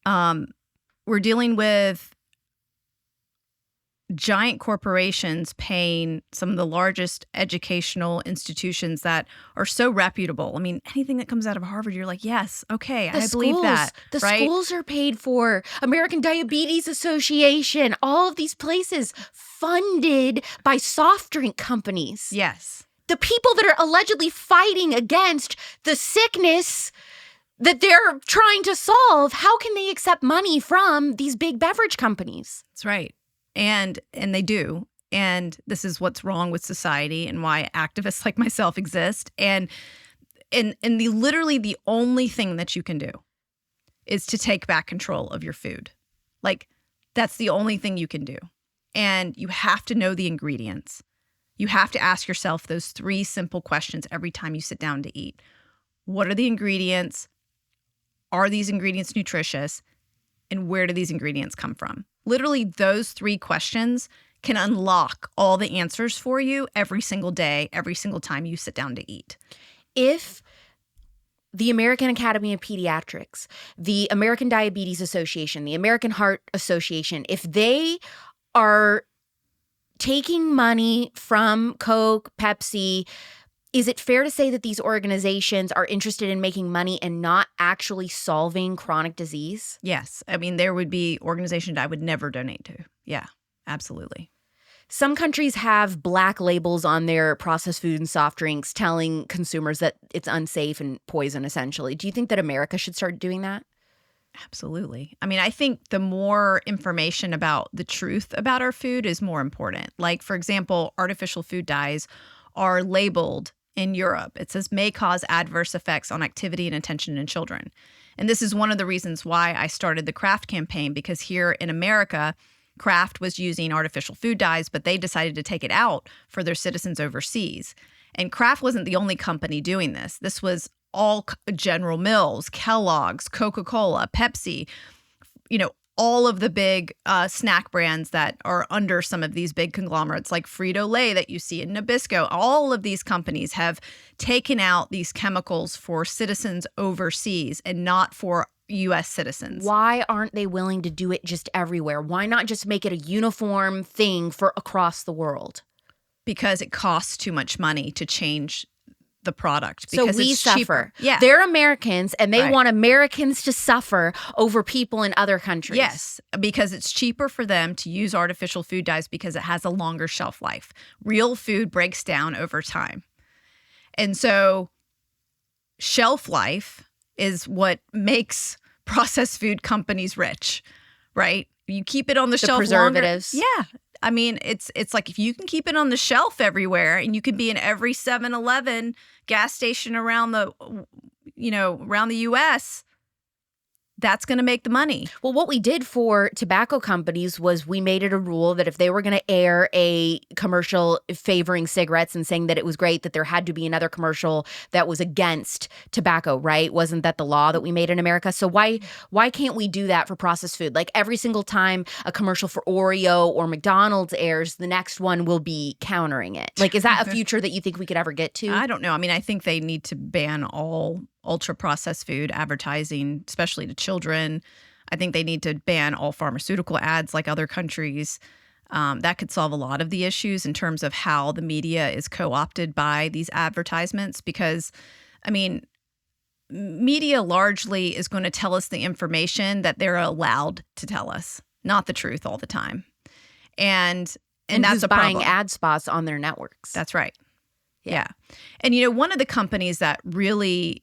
We're dealing with giant corporations paying some of the largest educational institutions that are so reputable. I mean, anything that comes out of Harvard, you're like, yes, okay, I believe that. The right? schools are paid for. American Diabetes Association, all of these places funded by soft drink companies. Yes. The people that are allegedly fighting against the sickness that they're trying to solve, how can they accept money from these big beverage companies? That's right. And they do. And this is what's wrong with society and why activists like myself exist. And literally the only thing that you can do is to take back control of your food. Like, that's the only thing you can do. And you have to know the ingredients. You have to ask yourself those 3 simple questions every time you sit down to eat. What are the ingredients? Are these ingredients nutritious? And where do these ingredients come from? Literally, those 3 questions can unlock all the answers for you every single day, every single time you sit down to eat. If the American Academy of Pediatrics, the American Diabetes Association, the American Heart Association, if they are taking money from Coke, Pepsi, is it fair to say that these organizations are interested in making money and not actually solving chronic disease? Yes. I mean, there would be organizations I would never donate to. Yeah, absolutely. Some countries have black labels on their processed food and soft drinks telling consumers that it's unsafe and poison, essentially. Do you think that America should start doing that? Absolutely. I mean, I think the more information about the truth about our food is more important. Like, for example, artificial food dyes are labeled in Europe. It says may cause adverse effects on activity and attention in children. And this is one of the reasons why I started the Kraft campaign, because here in America, Kraft was using artificial food dyes, but they decided to take it out for their citizens overseas. And Kraft wasn't the only company doing this. This was all General Mills, Kellogg's, Coca-Cola, Pepsi, all of the big snack brands that are under some of these big conglomerates like Frito-Lay that you see in Nabisco. All of these companies have taken out these chemicals for citizens overseas and not for U.S. citizens. Why aren't they willing to do it just everywhere? Why not just make it a uniform thing for across the world? Because it costs too much money to change the product. So because we it's suffer. Cheaper. Yeah. They're Americans, and they Right. want Americans to suffer over people in other countries. Yes, because it's cheaper for them to use artificial food dyes because it has a longer shelf life. Real food breaks down over time. And so shelf life is what makes processed food companies rich, right? You keep it on the shelf preservatives. longer. Yeah. I mean, it's like if you can keep it on the shelf everywhere and you can be in every 7-Eleven gas station around the U.S., that's going to make the money. Well, what we did for tobacco companies was we made it a rule that if they were going to air a commercial favoring cigarettes and saying that it was great, that there had to be another commercial that was against tobacco, right? Wasn't that the law that we made in America? So why can't we do that for processed food? Like every single time a commercial for Oreo or McDonald's airs, the next one will be countering it. Like, is that a future that you think we could ever get to? I don't know. I mean, I think they need to ban all ultra-processed food advertising, especially to children. I think they need to ban all pharmaceutical ads like other countries. That could solve a lot of the issues in terms of how the media is co-opted by these advertisements because, I mean, media largely is going to tell us the information that they're allowed to tell us, not the truth all the time. And that's who's buying ad spots on their networks. That's right. Yeah. And, you know, one of the companies that really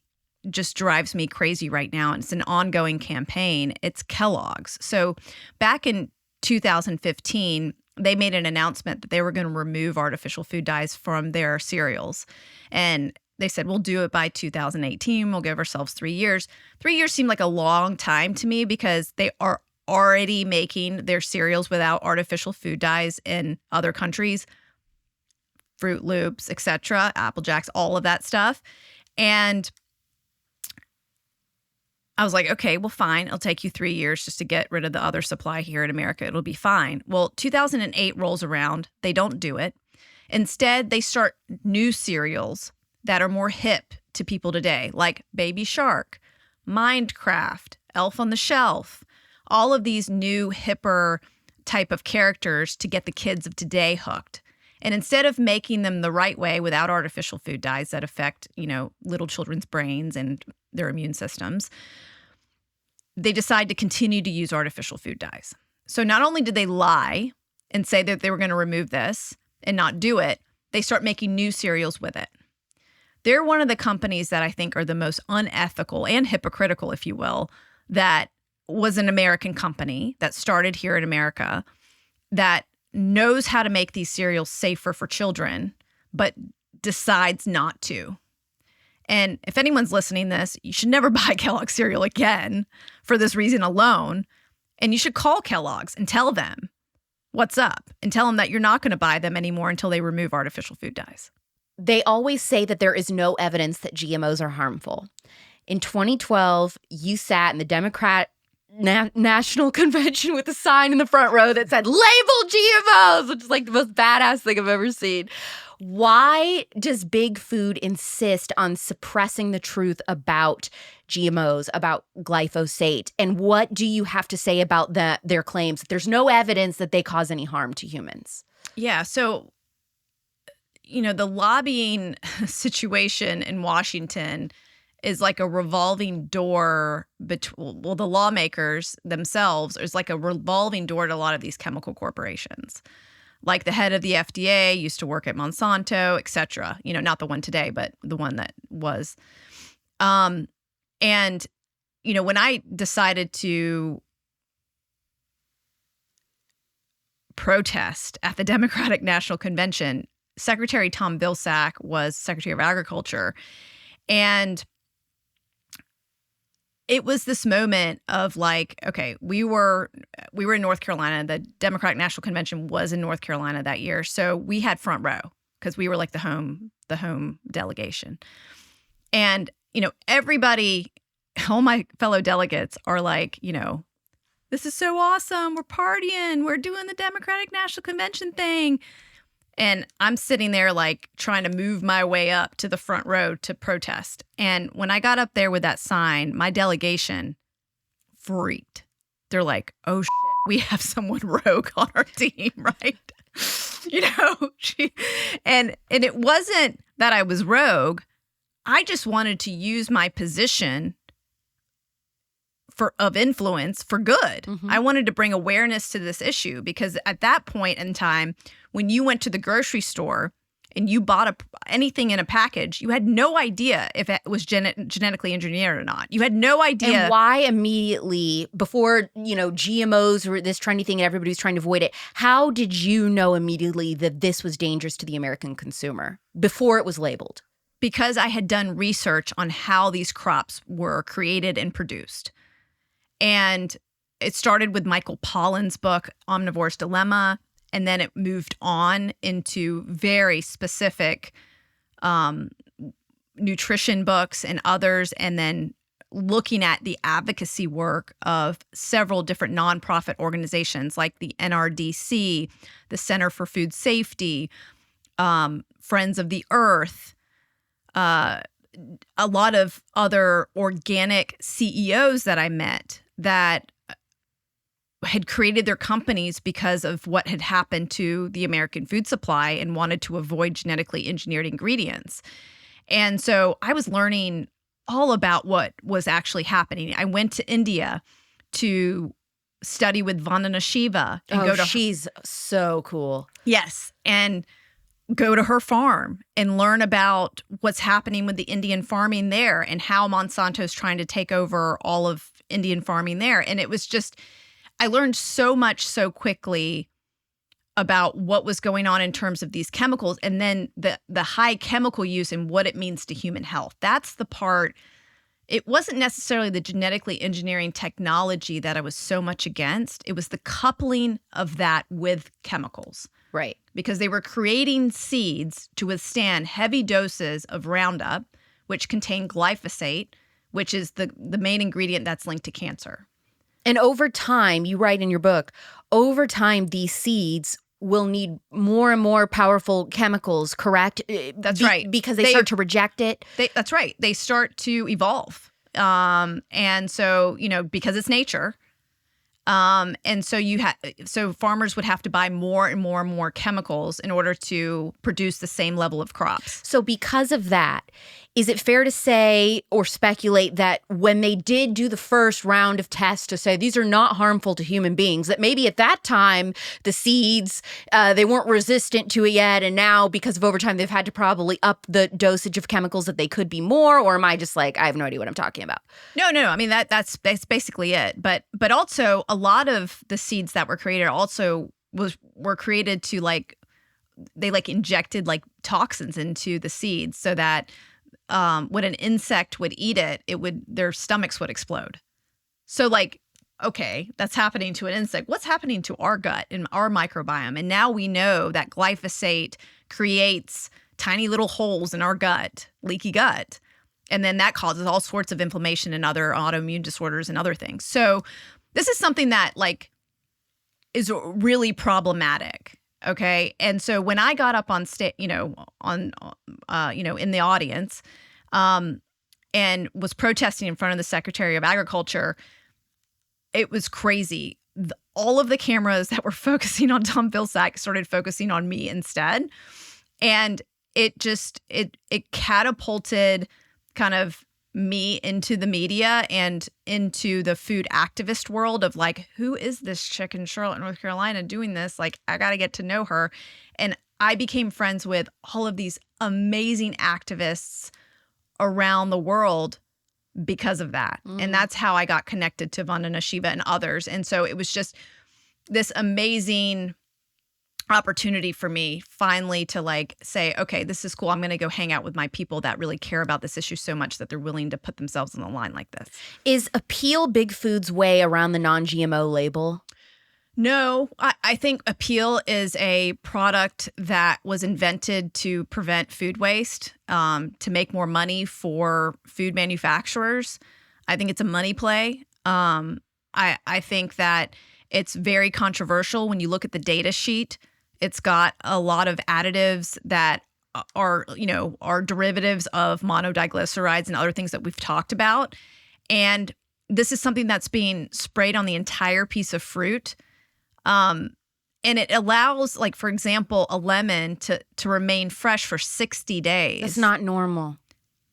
just drives me crazy right now, and it's an ongoing campaign, it's Kellogg's. So back in 2015, they made an announcement that they were going to remove artificial food dyes from their cereals. And they said, we'll do it by 2018. We'll give ourselves 3 years. 3 years seemed like a long time to me because they are already making their cereals without artificial food dyes in other countries, Fruit Loops, etc., Apple Jacks, all of that stuff. And I was like, okay, well, fine. It'll take you 3 years just to get rid of the other supply here in America. It'll be fine. Well, 2008 rolls around. They don't do it. Instead, they start new cereals that are more hip to people today, like Baby Shark, Minecraft, Elf on the Shelf, all of these new hipper type of characters to get the kids of today hooked. And instead of making them the right way without artificial food dyes that affect, you know, little children's brains and their immune systems, they decide to continue to use artificial food dyes. So not only did they lie and say that they were going to remove this and not do it, they start making new cereals with it. They're one of the companies that I think are the most unethical and hypocritical, if you will, that was an American company that started here in America that knows how to make these cereals safer for children, but decides not to. And if anyone's listening to this, you should never buy Kellogg's cereal again for this reason alone. And you should call Kellogg's and tell them what's up and tell them that you're not going to buy them anymore until they remove artificial food dyes. They always say that there is no evidence that GMOs are harmful. In 2012, you sat in the Democrat National Convention with a sign in the front row that said, label GMOs, which is like the most badass thing I've ever seen. Why does Big Food insist on suppressing the truth about GMOs, about glyphosate? And what do you have to say about their claims that there's no evidence that they cause any harm to humans? Yeah, so, you know, the lobbying situation in Washington is like a revolving door between, well, the lawmakers themselves is like a revolving door to a lot of these chemical corporations. Like the head of the FDA used to work at Monsanto, et cetera. You know, not the one today, but the one that was. And, you know, when I decided to protest at the Democratic National Convention, Secretary Tom Vilsack was Secretary of Agriculture. And it was this moment of like, okay, we were in North Carolina. The Democratic National Convention was in North Carolina that year. So we had front row because we were like the home delegation. And, you know, everybody, all my fellow delegates are like, you know, this is so awesome. We're partying. We're doing the Democratic National Convention thing. And I'm sitting there like trying to move my way up to the front row to protest. And when I got up there with that sign, my delegation freaked. They're like, oh, shit, we have someone rogue on our team, right? You know, and it wasn't that I was rogue. I just wanted to use my position of influence for good. Mm-hmm. I wanted to bring awareness to this issue because at that point in time, when you went to the grocery store and you bought anything in a package, you had no idea if it was genetically engineered or not. You had no idea. And why immediately, before, you know, GMOs were this trendy thing and everybody was trying to avoid it, how did you know immediately that this was dangerous to the American consumer before it was labeled? Because I had done research on how these crops were created and produced. And it started with Michael Pollan's book, Omnivore's Dilemma, and then it moved on into very specific nutrition books and others, and then looking at the advocacy work of several different nonprofit organizations like the NRDC, the Center for Food Safety, Friends of the Earth, a lot of other organic CEOs that I met that had created their companies because of what had happened to the American food supply and wanted to avoid genetically engineered ingredients. And so I was learning all about what was actually happening. I went to India to study with Vandana Shiva. And she's so cool. Yes. And go to her farm and learn about what's happening with the Indian farming there and how Monsanto's trying to take over all of Indian farming there. And it was just, I learned so much so quickly about what was going on in terms of these chemicals, and then the high chemical use and what it means to human health. That's the part. It wasn't necessarily the genetically engineering technology that I was so much against. It was the coupling of that with chemicals. Right. Because they were creating seeds to withstand heavy doses of Roundup, which contain glyphosate, which is the main ingredient that's linked to cancer. And over time, you write in your book, over time, these seeds will need more and more powerful chemicals, correct? That's right. Because they start to reject it? That's right. They start to evolve. And so, because it's nature. And so so farmers would have to buy more and more and more chemicals in order to produce the same level of crops. So because of that, is it fair to say or speculate that when they did do the first round of tests to say these are not harmful to human beings, that maybe at that time the seeds, they weren't resistant to it yet, and now because of overtime they've had to probably up the dosage of chemicals that they could be more? Or am I just like, I have no idea what I'm talking about? No. I mean, that's basically it. But also a lot of the seeds that were created also were created to they injected toxins into the seeds so that when an insect would eat it, their stomachs would explode. So okay, that's happening to an insect. What's happening to our gut and our microbiome? And now we know that glyphosate creates tiny little holes in our gut, leaky gut. And then that causes all sorts of inflammation and other autoimmune disorders and other things. So this is something that is really problematic. Okay. And so when I got up on stage, in the audience, and was protesting in front of the Secretary of Agriculture, it was crazy. All of the cameras that were focusing on Tom Vilsack started focusing on me instead. And it catapulted kind of me into the media and into the food activist world of who is this chick in Charlotte, North Carolina doing this? I got to get to know her. And I became friends with all of these amazing activists around the world because of that. And that's how I got connected to Vandana Shiva and others. And so it was just this amazing opportunity for me finally to say, okay, this is cool. I'm going to go hang out with my people that really care about this issue so much that they're willing to put themselves on the line like this. Is Apeel Big Food's way around the non-GMO label? No, I think Apeel is a product that was invented to prevent food waste, to make more money for food manufacturers. I think it's a money play. I think that it's very controversial when you look at the data sheet. It's got a lot of additives that are derivatives of monodiglycerides and other things that we've talked about. And this is something that's being sprayed on the entire piece of fruit. And it allows, for example, a lemon to remain fresh for 60 days. That's not normal.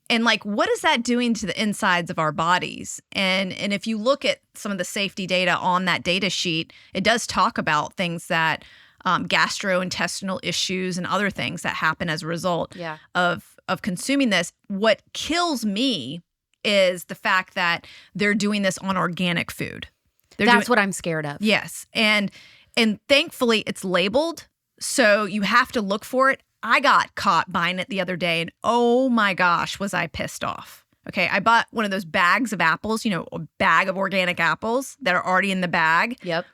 And what is that doing to the insides of our bodies? And if you look at some of the safety data on that data sheet, it does talk about things that gastrointestinal issues and other things that happen as a result of consuming this. What kills me is the fact that they're doing this on organic food. That's what I'm scared of. Yes. And thankfully it's labeled, so you have to look for it. I got caught buying it the other day and oh my gosh, was I pissed off. Okay, I bought one of those bags of apples, a bag of organic apples that are already in the bag. Yep.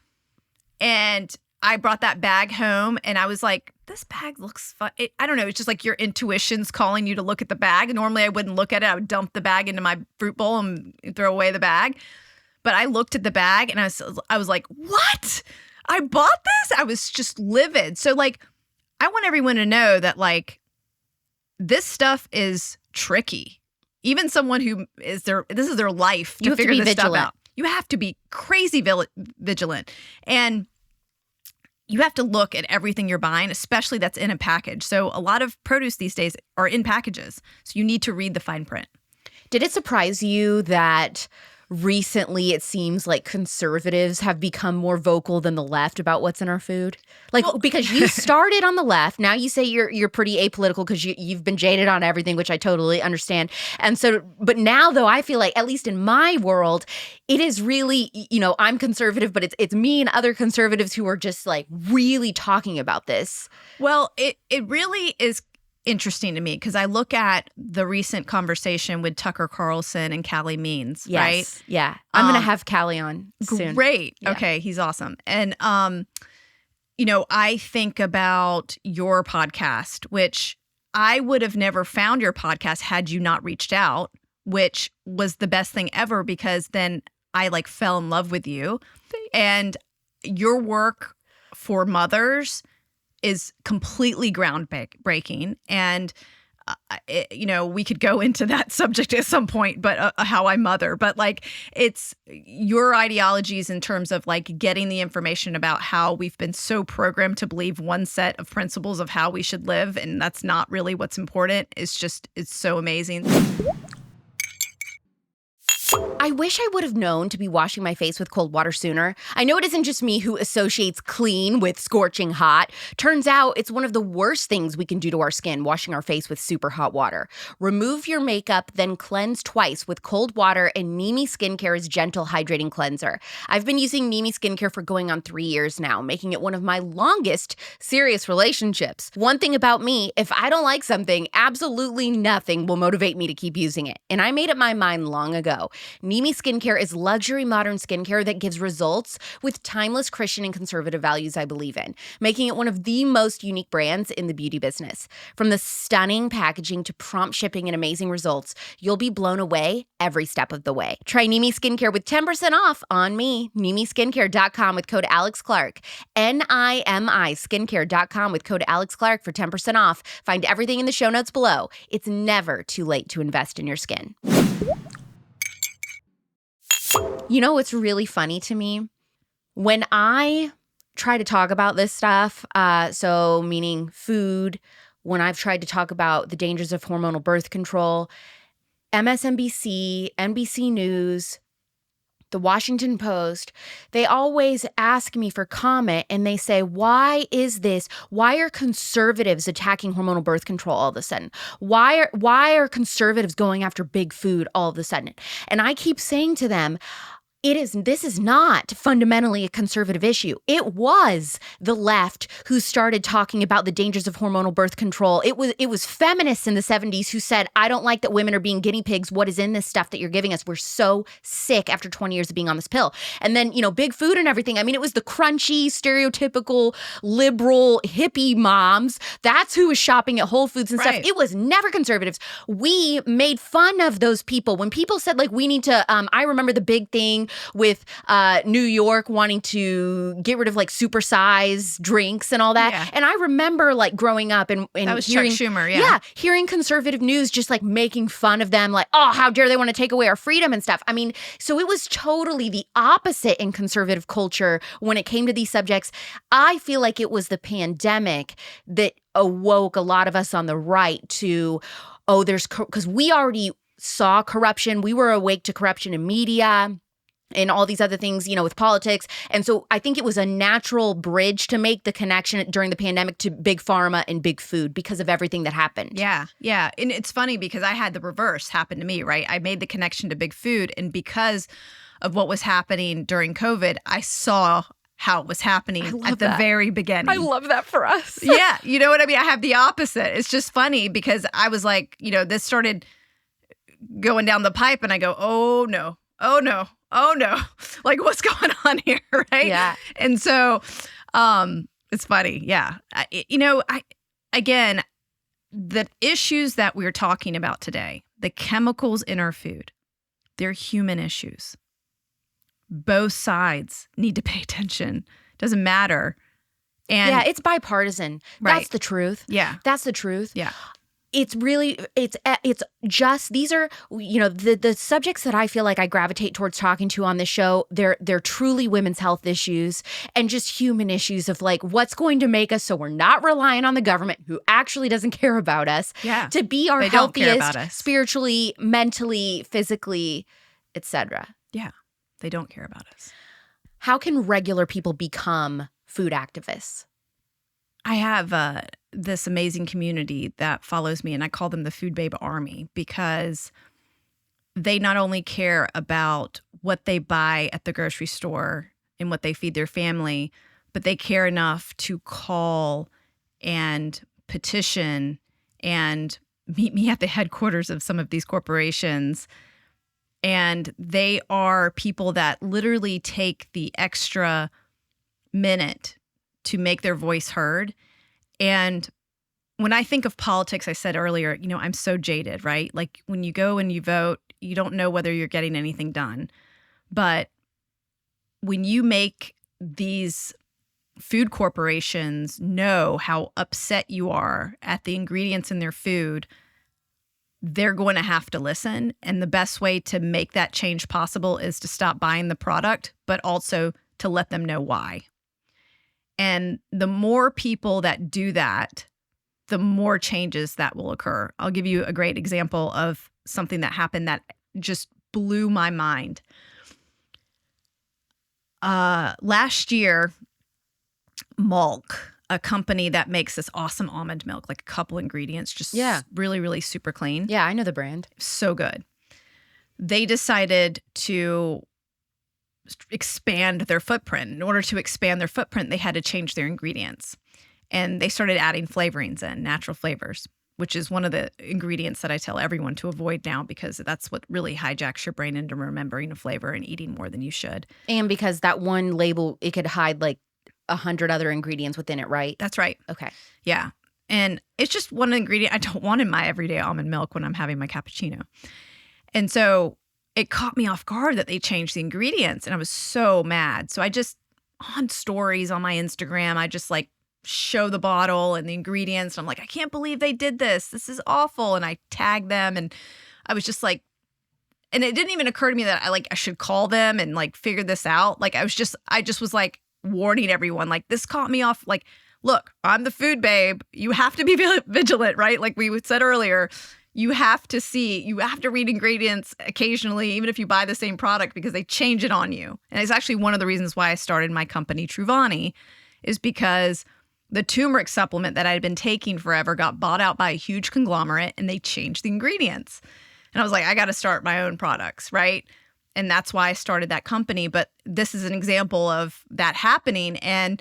And I brought that bag home and I was like, this bag looks fun. I don't know. It's just like your intuition's calling you to look at the bag. Normally I wouldn't look at it. I would dump the bag into my fruit bowl and throw away the bag. But I looked at the bag and I was like, what? I bought this? I was just livid. So like, I want everyone to know that like, this stuff is tricky. Even someone who this is their life to figure this stuff out. You have to be crazy vigilant. And you have to look at everything you're buying, especially that's in a package. So a lot of produce these days are in packages. So you need to read the fine print. Did it surprise you that recently it seems like conservatives have become more vocal than the left about what's in our food? Like, because you started on the left, now you say you're pretty apolitical because you've been jaded on everything, which I totally understand. And so, but now though, I feel like, at least in my world, it is really, I'm conservative, but it's me and other conservatives who are just like really talking about this. Well, it really is interesting to me because I look at the recent conversation with Tucker Carlson and Callie Means, yes. right? Yeah. I'm going to have Callie on soon. Great. Yeah. Okay. He's awesome. And, I think about your podcast, which I would have never found your podcast had you not reached out, which was the best thing ever because then I like fell in love with you. And your work for mothers is completely groundbreaking. And, we could go into that subject at some point, but how I mother. But like, it's your ideologies in terms of like getting the information about how we've been so programmed to believe one set of principles of how we should live. And that's not really what's important. It's so amazing. I wish I would have known to be washing my face with cold water sooner. I know it isn't just me who associates clean with scorching hot. Turns out it's one of the worst things we can do to our skin, washing our face with super hot water. Remove your makeup, then cleanse twice with cold water and NIMI Skincare's gentle hydrating cleanser. I've been using NIMI Skincare for going on 3 years now, making it one of my longest serious relationships. One thing about me, if I don't like something, absolutely nothing will motivate me to keep using it. And I made up my mind long ago. NIMI Skincare is luxury modern skincare that gives results with timeless Christian and conservative values I believe in, making it one of the most unique brands in the beauty business. From the stunning packaging to prompt shipping and amazing results, you'll be blown away every step of the way. Try NIMI Skincare with 10% off on me. NIMIskincare.com with code AlexClark. NIMI Skincare.com with code AlexClark for 10% off. Find everything in the show notes below. It's never too late to invest in your skin. You know what's really funny to me? When I try to talk about this stuff, so meaning food, when I've tried to talk about the dangers of hormonal birth control, MSNBC, NBC News, the Washington Post, they always ask me for comment and they say, why is this? Why are conservatives attacking hormonal birth control all of a sudden? Why are conservatives going after big food all of a sudden? And I keep saying to them, this is not fundamentally a conservative issue. It was the left who started talking about the dangers of hormonal birth control. It was feminists in the 70s who said, I don't like that women are being guinea pigs. What is in this stuff that you're giving us? We're so sick after 20 years of being on this pill. And then, big food and everything. I mean, it was the crunchy, stereotypical, liberal, hippie moms. That's who was shopping at Whole Foods and stuff. It was never conservatives. We made fun of those people. When people said, like, we need to, I remember the big thing with New York wanting to get rid of like supersize drinks and all that. Yeah. And I remember like growing up and that was hearing, Chuck Schumer, yeah, hearing conservative news just like making fun of them, like, oh, how dare they want to take away our freedom and stuff. I mean, so it was totally the opposite in conservative culture when it came to these subjects. I feel like it was the pandemic that awoke a lot of us on the right to, because we already saw corruption. We were awake to corruption in media and all these other things, with politics. And so I think it was a natural bridge to make the connection during the pandemic to big pharma and big food because of everything that happened. Yeah. Yeah. And it's funny because I had the reverse happen to me, right? I made the connection to big food. And because of what was happening during COVID, I saw how it was happening at the very beginning. I love that for us. Yeah. You know what I mean? I have the opposite. It's just funny because I was like, this started going down the pipe and I go, oh no, oh no, oh no. Like what's going on here, right? Yeah. And so it's funny. Yeah. Again, the issues that we're talking about today, the chemicals in our food, they're human issues. Both sides need to pay attention. Doesn't matter. And yeah, it's bipartisan. Right. That's the truth. Yeah. That's the truth. Yeah. It's really, it's just, these are, the subjects that I feel like I gravitate towards talking to on this show, they're truly women's health issues and just human issues of like, what's going to make us so we're not relying on the government who actually doesn't care about us to be our healthiest spiritually, mentally, physically, etc. Yeah, they don't care about us. How can regular people become food activists? I have this amazing community that follows me, and I call them the Food Babe Army because they not only care about what they buy at the grocery store and what they feed their family, but they care enough to call and petition and meet me at the headquarters of some of these corporations. And they are people that literally take the extra minute to make their voice heard. And when I think of politics, I said earlier, I'm so jaded, right? Like when you go and you vote, you don't know whether you're getting anything done. But when you make these food corporations know how upset you are at the ingredients in their food, they're going to have to listen. And the best way to make that change possible is to stop buying the product, but also to let them know why. And the more people that do that, the more changes that will occur. I'll give you a great example of something that happened that just blew my mind. Last year, Malk, a company that makes this awesome almond milk, like a couple ingredients, just really, really super clean. Yeah, I know the brand. So good. They decided to expand their footprint. In order to expand their footprint, they had to change their ingredients. And they started adding flavorings in, natural flavors, which is one of the ingredients that I tell everyone to avoid now because that's what really hijacks your brain into remembering a flavor and eating more than you should. And because that one label, it could hide like 100 other ingredients within it, right? That's right. Okay. Yeah. And it's just one ingredient I don't want in my everyday almond milk when I'm having my cappuccino. And so it caught me off guard that they changed the ingredients and I was so mad. So I just, on stories on my Instagram, I just like show the bottle and the ingredients. And I'm like, I can't believe they did this. This is awful. And I tagged them and I was just like, and it didn't even occur to me that I should call them and like figure this out. Like I just was like warning everyone, like this caught me off. Like, look, I'm the food babe. You have to be vigilant, right? Like we said earlier. You have to read ingredients occasionally, even if you buy the same product, because they change it on you. And it's actually one of the reasons why I started my company, Vani, is because the turmeric supplement that I had been taking forever got bought out by a huge conglomerate and they changed the ingredients. And I was like, I got to start my own products, right? And that's why I started that company. But this is an example of that happening. And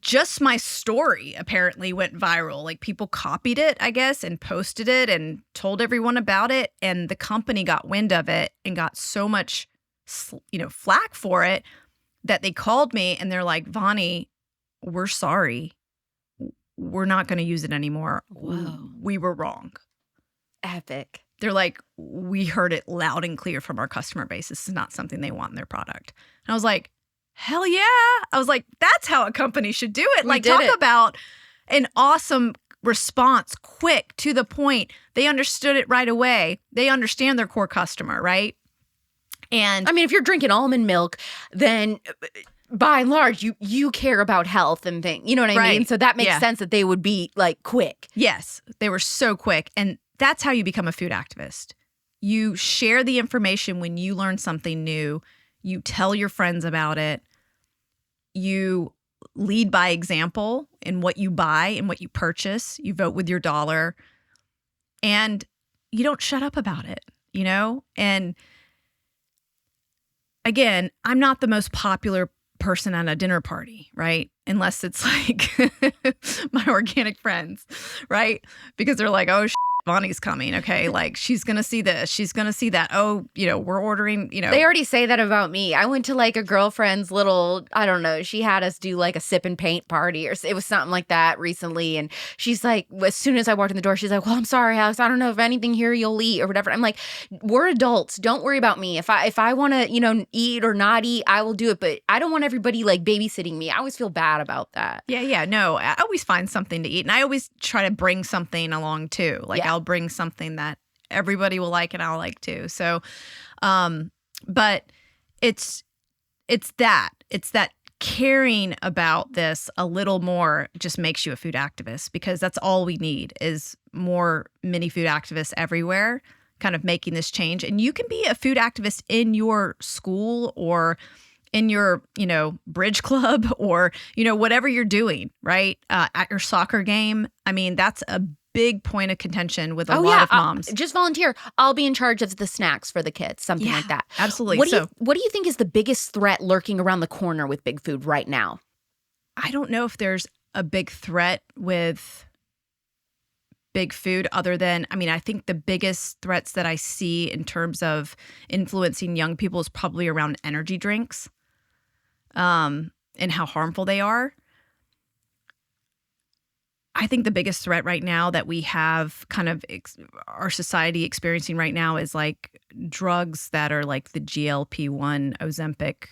just my story apparently went viral. Like people copied it, I guess, and posted it and told everyone about it. And the company got wind of it and got so much, flack for it that they called me and they're like, Vani, we're sorry. We're not going to use it anymore. Whoa. We were wrong. Epic. They're like, we heard it loud and clear from our customer base. This is not something they want in their product. And I was like, hell yeah. I was like, that's how a company should do it. Like, talk about an awesome response, quick, to the point. They understood it right away. They understand their core customer, right? And I mean, if you're drinking almond milk, then by and large, you care about health and things. You know what I mean? So that makes sense that they would be like quick. Yes, they were so quick. And that's how you become a food activist. You share the information when you learn something new. You tell your friends about it. You lead by example in what you buy and what you purchase. You vote with your dollar. And you don't shut up about it, And again, I'm not the most popular person at a dinner party, right? Unless it's like my organic friends, right? Because they're like, oh, Vani's coming, okay? Like, she's going to see this. She's going to see that. Oh, we're ordering, They already say that about me. I went to like a girlfriend's little, I don't know, she had us do like a sip and paint party or it was something like that recently. And she's like, as soon as I walked in the door, she's like, well, I'm sorry, Alex. I don't know if anything here you'll eat or whatever. I'm like, we're adults. Don't worry about me. If I want to, eat or not eat, I will do it. But I don't want everybody like babysitting me. I always feel bad about that. Yeah. No, I always find something to eat. And I always try to bring something along too. Like I'll bring something that everybody will like and I'll like too. So, but it's that caring about this a little more just makes you a food activist, because that's all we need is more mini food activists everywhere kind of making this change. And you can be a food activist in your school or in your, bridge club or, whatever you're doing, right? At your soccer game. I mean, that's a big point of contention with a lot of moms. Just volunteer. I'll be in charge of the snacks for the kids, something like that. Absolutely. What do you think is the biggest threat lurking around the corner with big food right now? I don't know if there's a big threat with big food other than, I think the biggest threats that I see in terms of influencing young people is probably around energy drinks. And how harmful they are. I think the biggest threat right now that we have kind of our society experiencing right now is like drugs that are like the GLP-1 Ozempic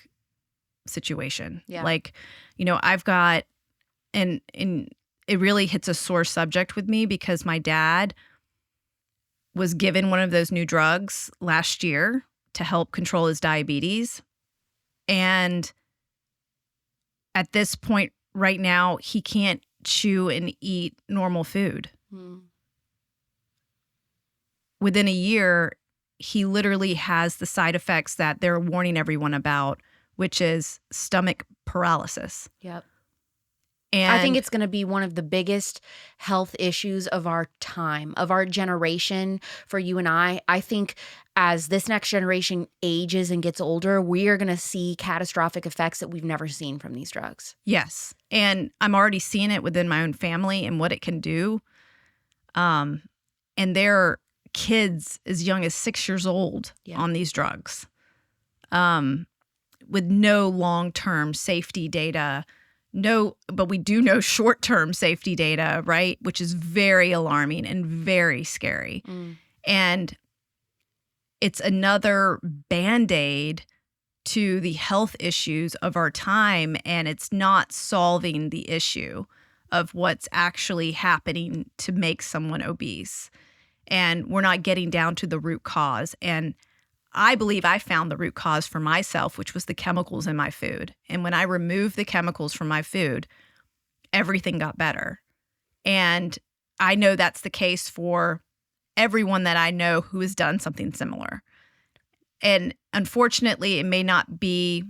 situation. Yeah. Like, I've got, and it really hits a sore subject with me because my dad was given one of those new drugs last year to help control his diabetes. And at this point right now, he can't chew and eat normal food. Within a year, he literally has the side effects that they're warning everyone about, which is stomach paralysis. Yep. And I think it's going to be one of the biggest health issues of our time, of our generation, for you and I. I think as this next generation ages and gets older, we are going to see catastrophic effects that we've never seen from these drugs. Yes. And I'm already seeing it within my own family and what it can do. And there are kids as young as 6 years old on these drugs with no long-term safety data. No, but we do know short-term safety data, right? Which is very alarming and very scary. And it's another Band-Aid to the health issues of our time, and it's not solving the issue of what's actually happening to make someone obese. And we're not getting down to the root cause. And I believe I found the root cause for myself, which was the chemicals in my food. And when I removed the chemicals from my food, everything got better. And I know that's the case for everyone that I know who has done something similar. And unfortunately, it may not be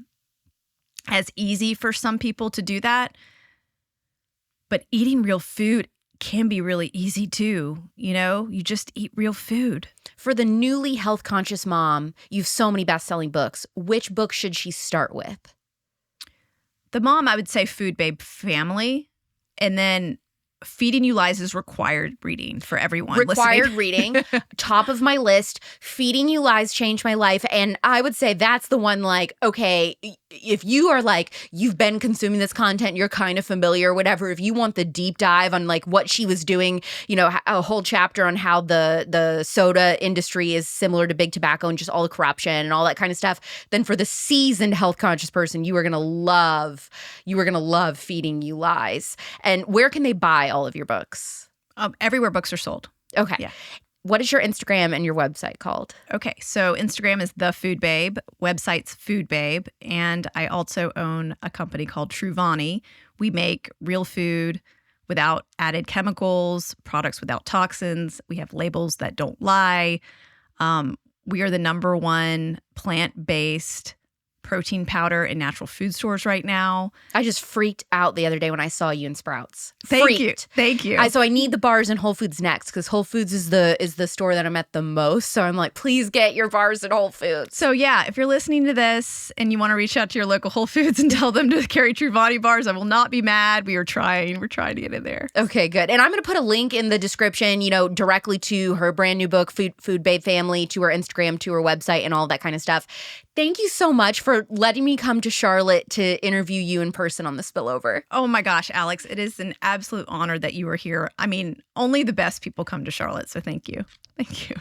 as easy for some people to do that, but eating real food can be really easy too. You just eat real food. For the newly health conscious mom, you have so many best-selling books. Which book should she start with? The mom, I would say Food Babe Family. And then Feeding You Lies is required reading for everyone. Required reading. Top of my list. Feeding You Lies changed my life. And I would say that's the one, like, okay, if you are like, you've been consuming this content, you're kind of familiar, whatever. If you want the deep dive on like what she was doing, a whole chapter on how the soda industry is similar to big tobacco and just all the corruption and all that kind of stuff, then for the seasoned health conscious person, you are going to love Feeding You Lies. And where can they buy all of your books? Everywhere books are sold. Okay. Yeah. What is your Instagram and your website called? Okay, so Instagram is The Food Babe, website's Food Babe, and I also own a company called True Vani. We make real food without added chemicals, products without toxins. We have labels that don't lie. We are the #1 plant-based protein powder in natural food stores right now. I just freaked out the other day when I saw you in Sprouts. Thank you. So I need the bars in Whole Foods next because Whole Foods is the store that I'm at the most. So I'm like, please get your bars in Whole Foods. So yeah, if you're listening to this and you want to reach out to your local Whole Foods and tell them to carry True Vani bars, I will not be mad. We're trying to get in there. Okay, good. And I'm going to put a link in the description, directly to her brand new book, Food Babe Family, to her Instagram, to her website, and all that kind of stuff. Thank you so much for letting me come to Charlotte to interview you in person on the Spillover. Oh my gosh, Alex, it is an absolute honor that you are here. I mean, only the best people come to Charlotte, so thank you. Thank you.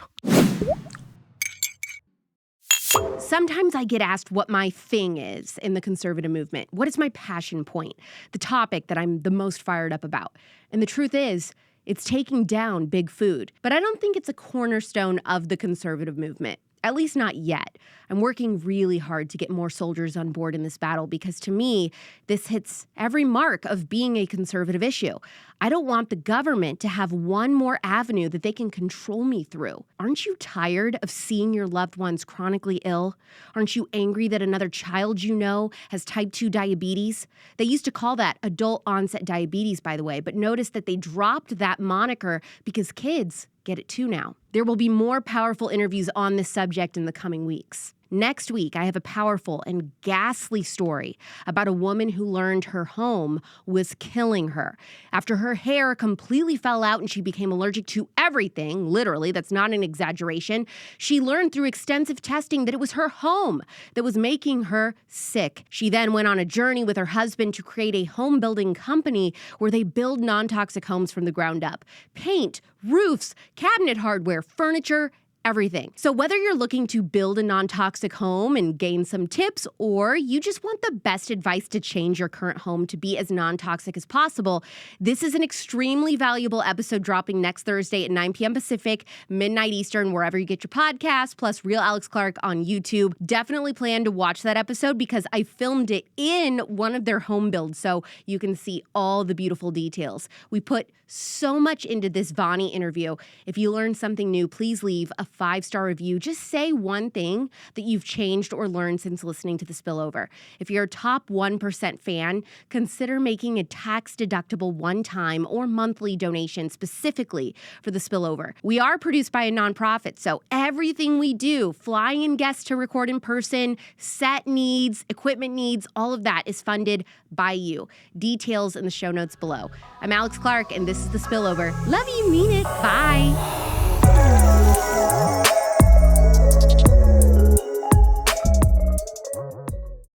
Sometimes I get asked what my thing is in the conservative movement. What is my passion point? The topic that I'm the most fired up about. And the truth is, it's taking down big food. But I don't think it's a cornerstone of the conservative movement. At least not yet. I'm working really hard to get more soldiers on board in this battle because to me, this hits every mark of being a conservative issue. I don't want the government to have one more avenue that they can control me through. Aren't you tired of seeing your loved ones chronically ill? Aren't you angry that another child you know has type 2 diabetes? They used to call that adult onset diabetes, by the way, but notice that they dropped that moniker because kids get it too now. There will be more powerful interviews on this subject in the coming weeks. Next week, I have a powerful and ghastly story about a woman who learned her home was killing her. After her hair completely fell out and she became allergic to everything, literally, that's not an exaggeration, she learned through extensive testing that it was her home that was making her sick. She then went on a journey with her husband to create a home building company where they build non-toxic homes from the ground up. Paint, roofs, cabinet hardware, furniture, everything. So whether you're looking to build a non-toxic home and gain some tips, or you just want the best advice to change your current home to be as non-toxic as possible, this is an extremely valuable episode dropping next Thursday at 9 p.m. Pacific, midnight Eastern, wherever you get your podcasts, plus Real Alex Clark on YouTube. Definitely plan to watch that episode because I filmed it in one of their home builds, so you can see all the beautiful details. We put so much into this Vani interview. If you learned something new, please leave a 5-star review. Just say one thing that you've changed or learned since listening to the Spillover. If you're a top 1% fan, consider making a tax-deductible one-time or monthly donation specifically for the Spillover. We are produced by a nonprofit, so everything we do, flying in guests to record in person, set needs, equipment needs, all of that is funded by you. Details in the show notes below. I'm Alex Clark, and this is the Spillover. Love you, mean it. Bye.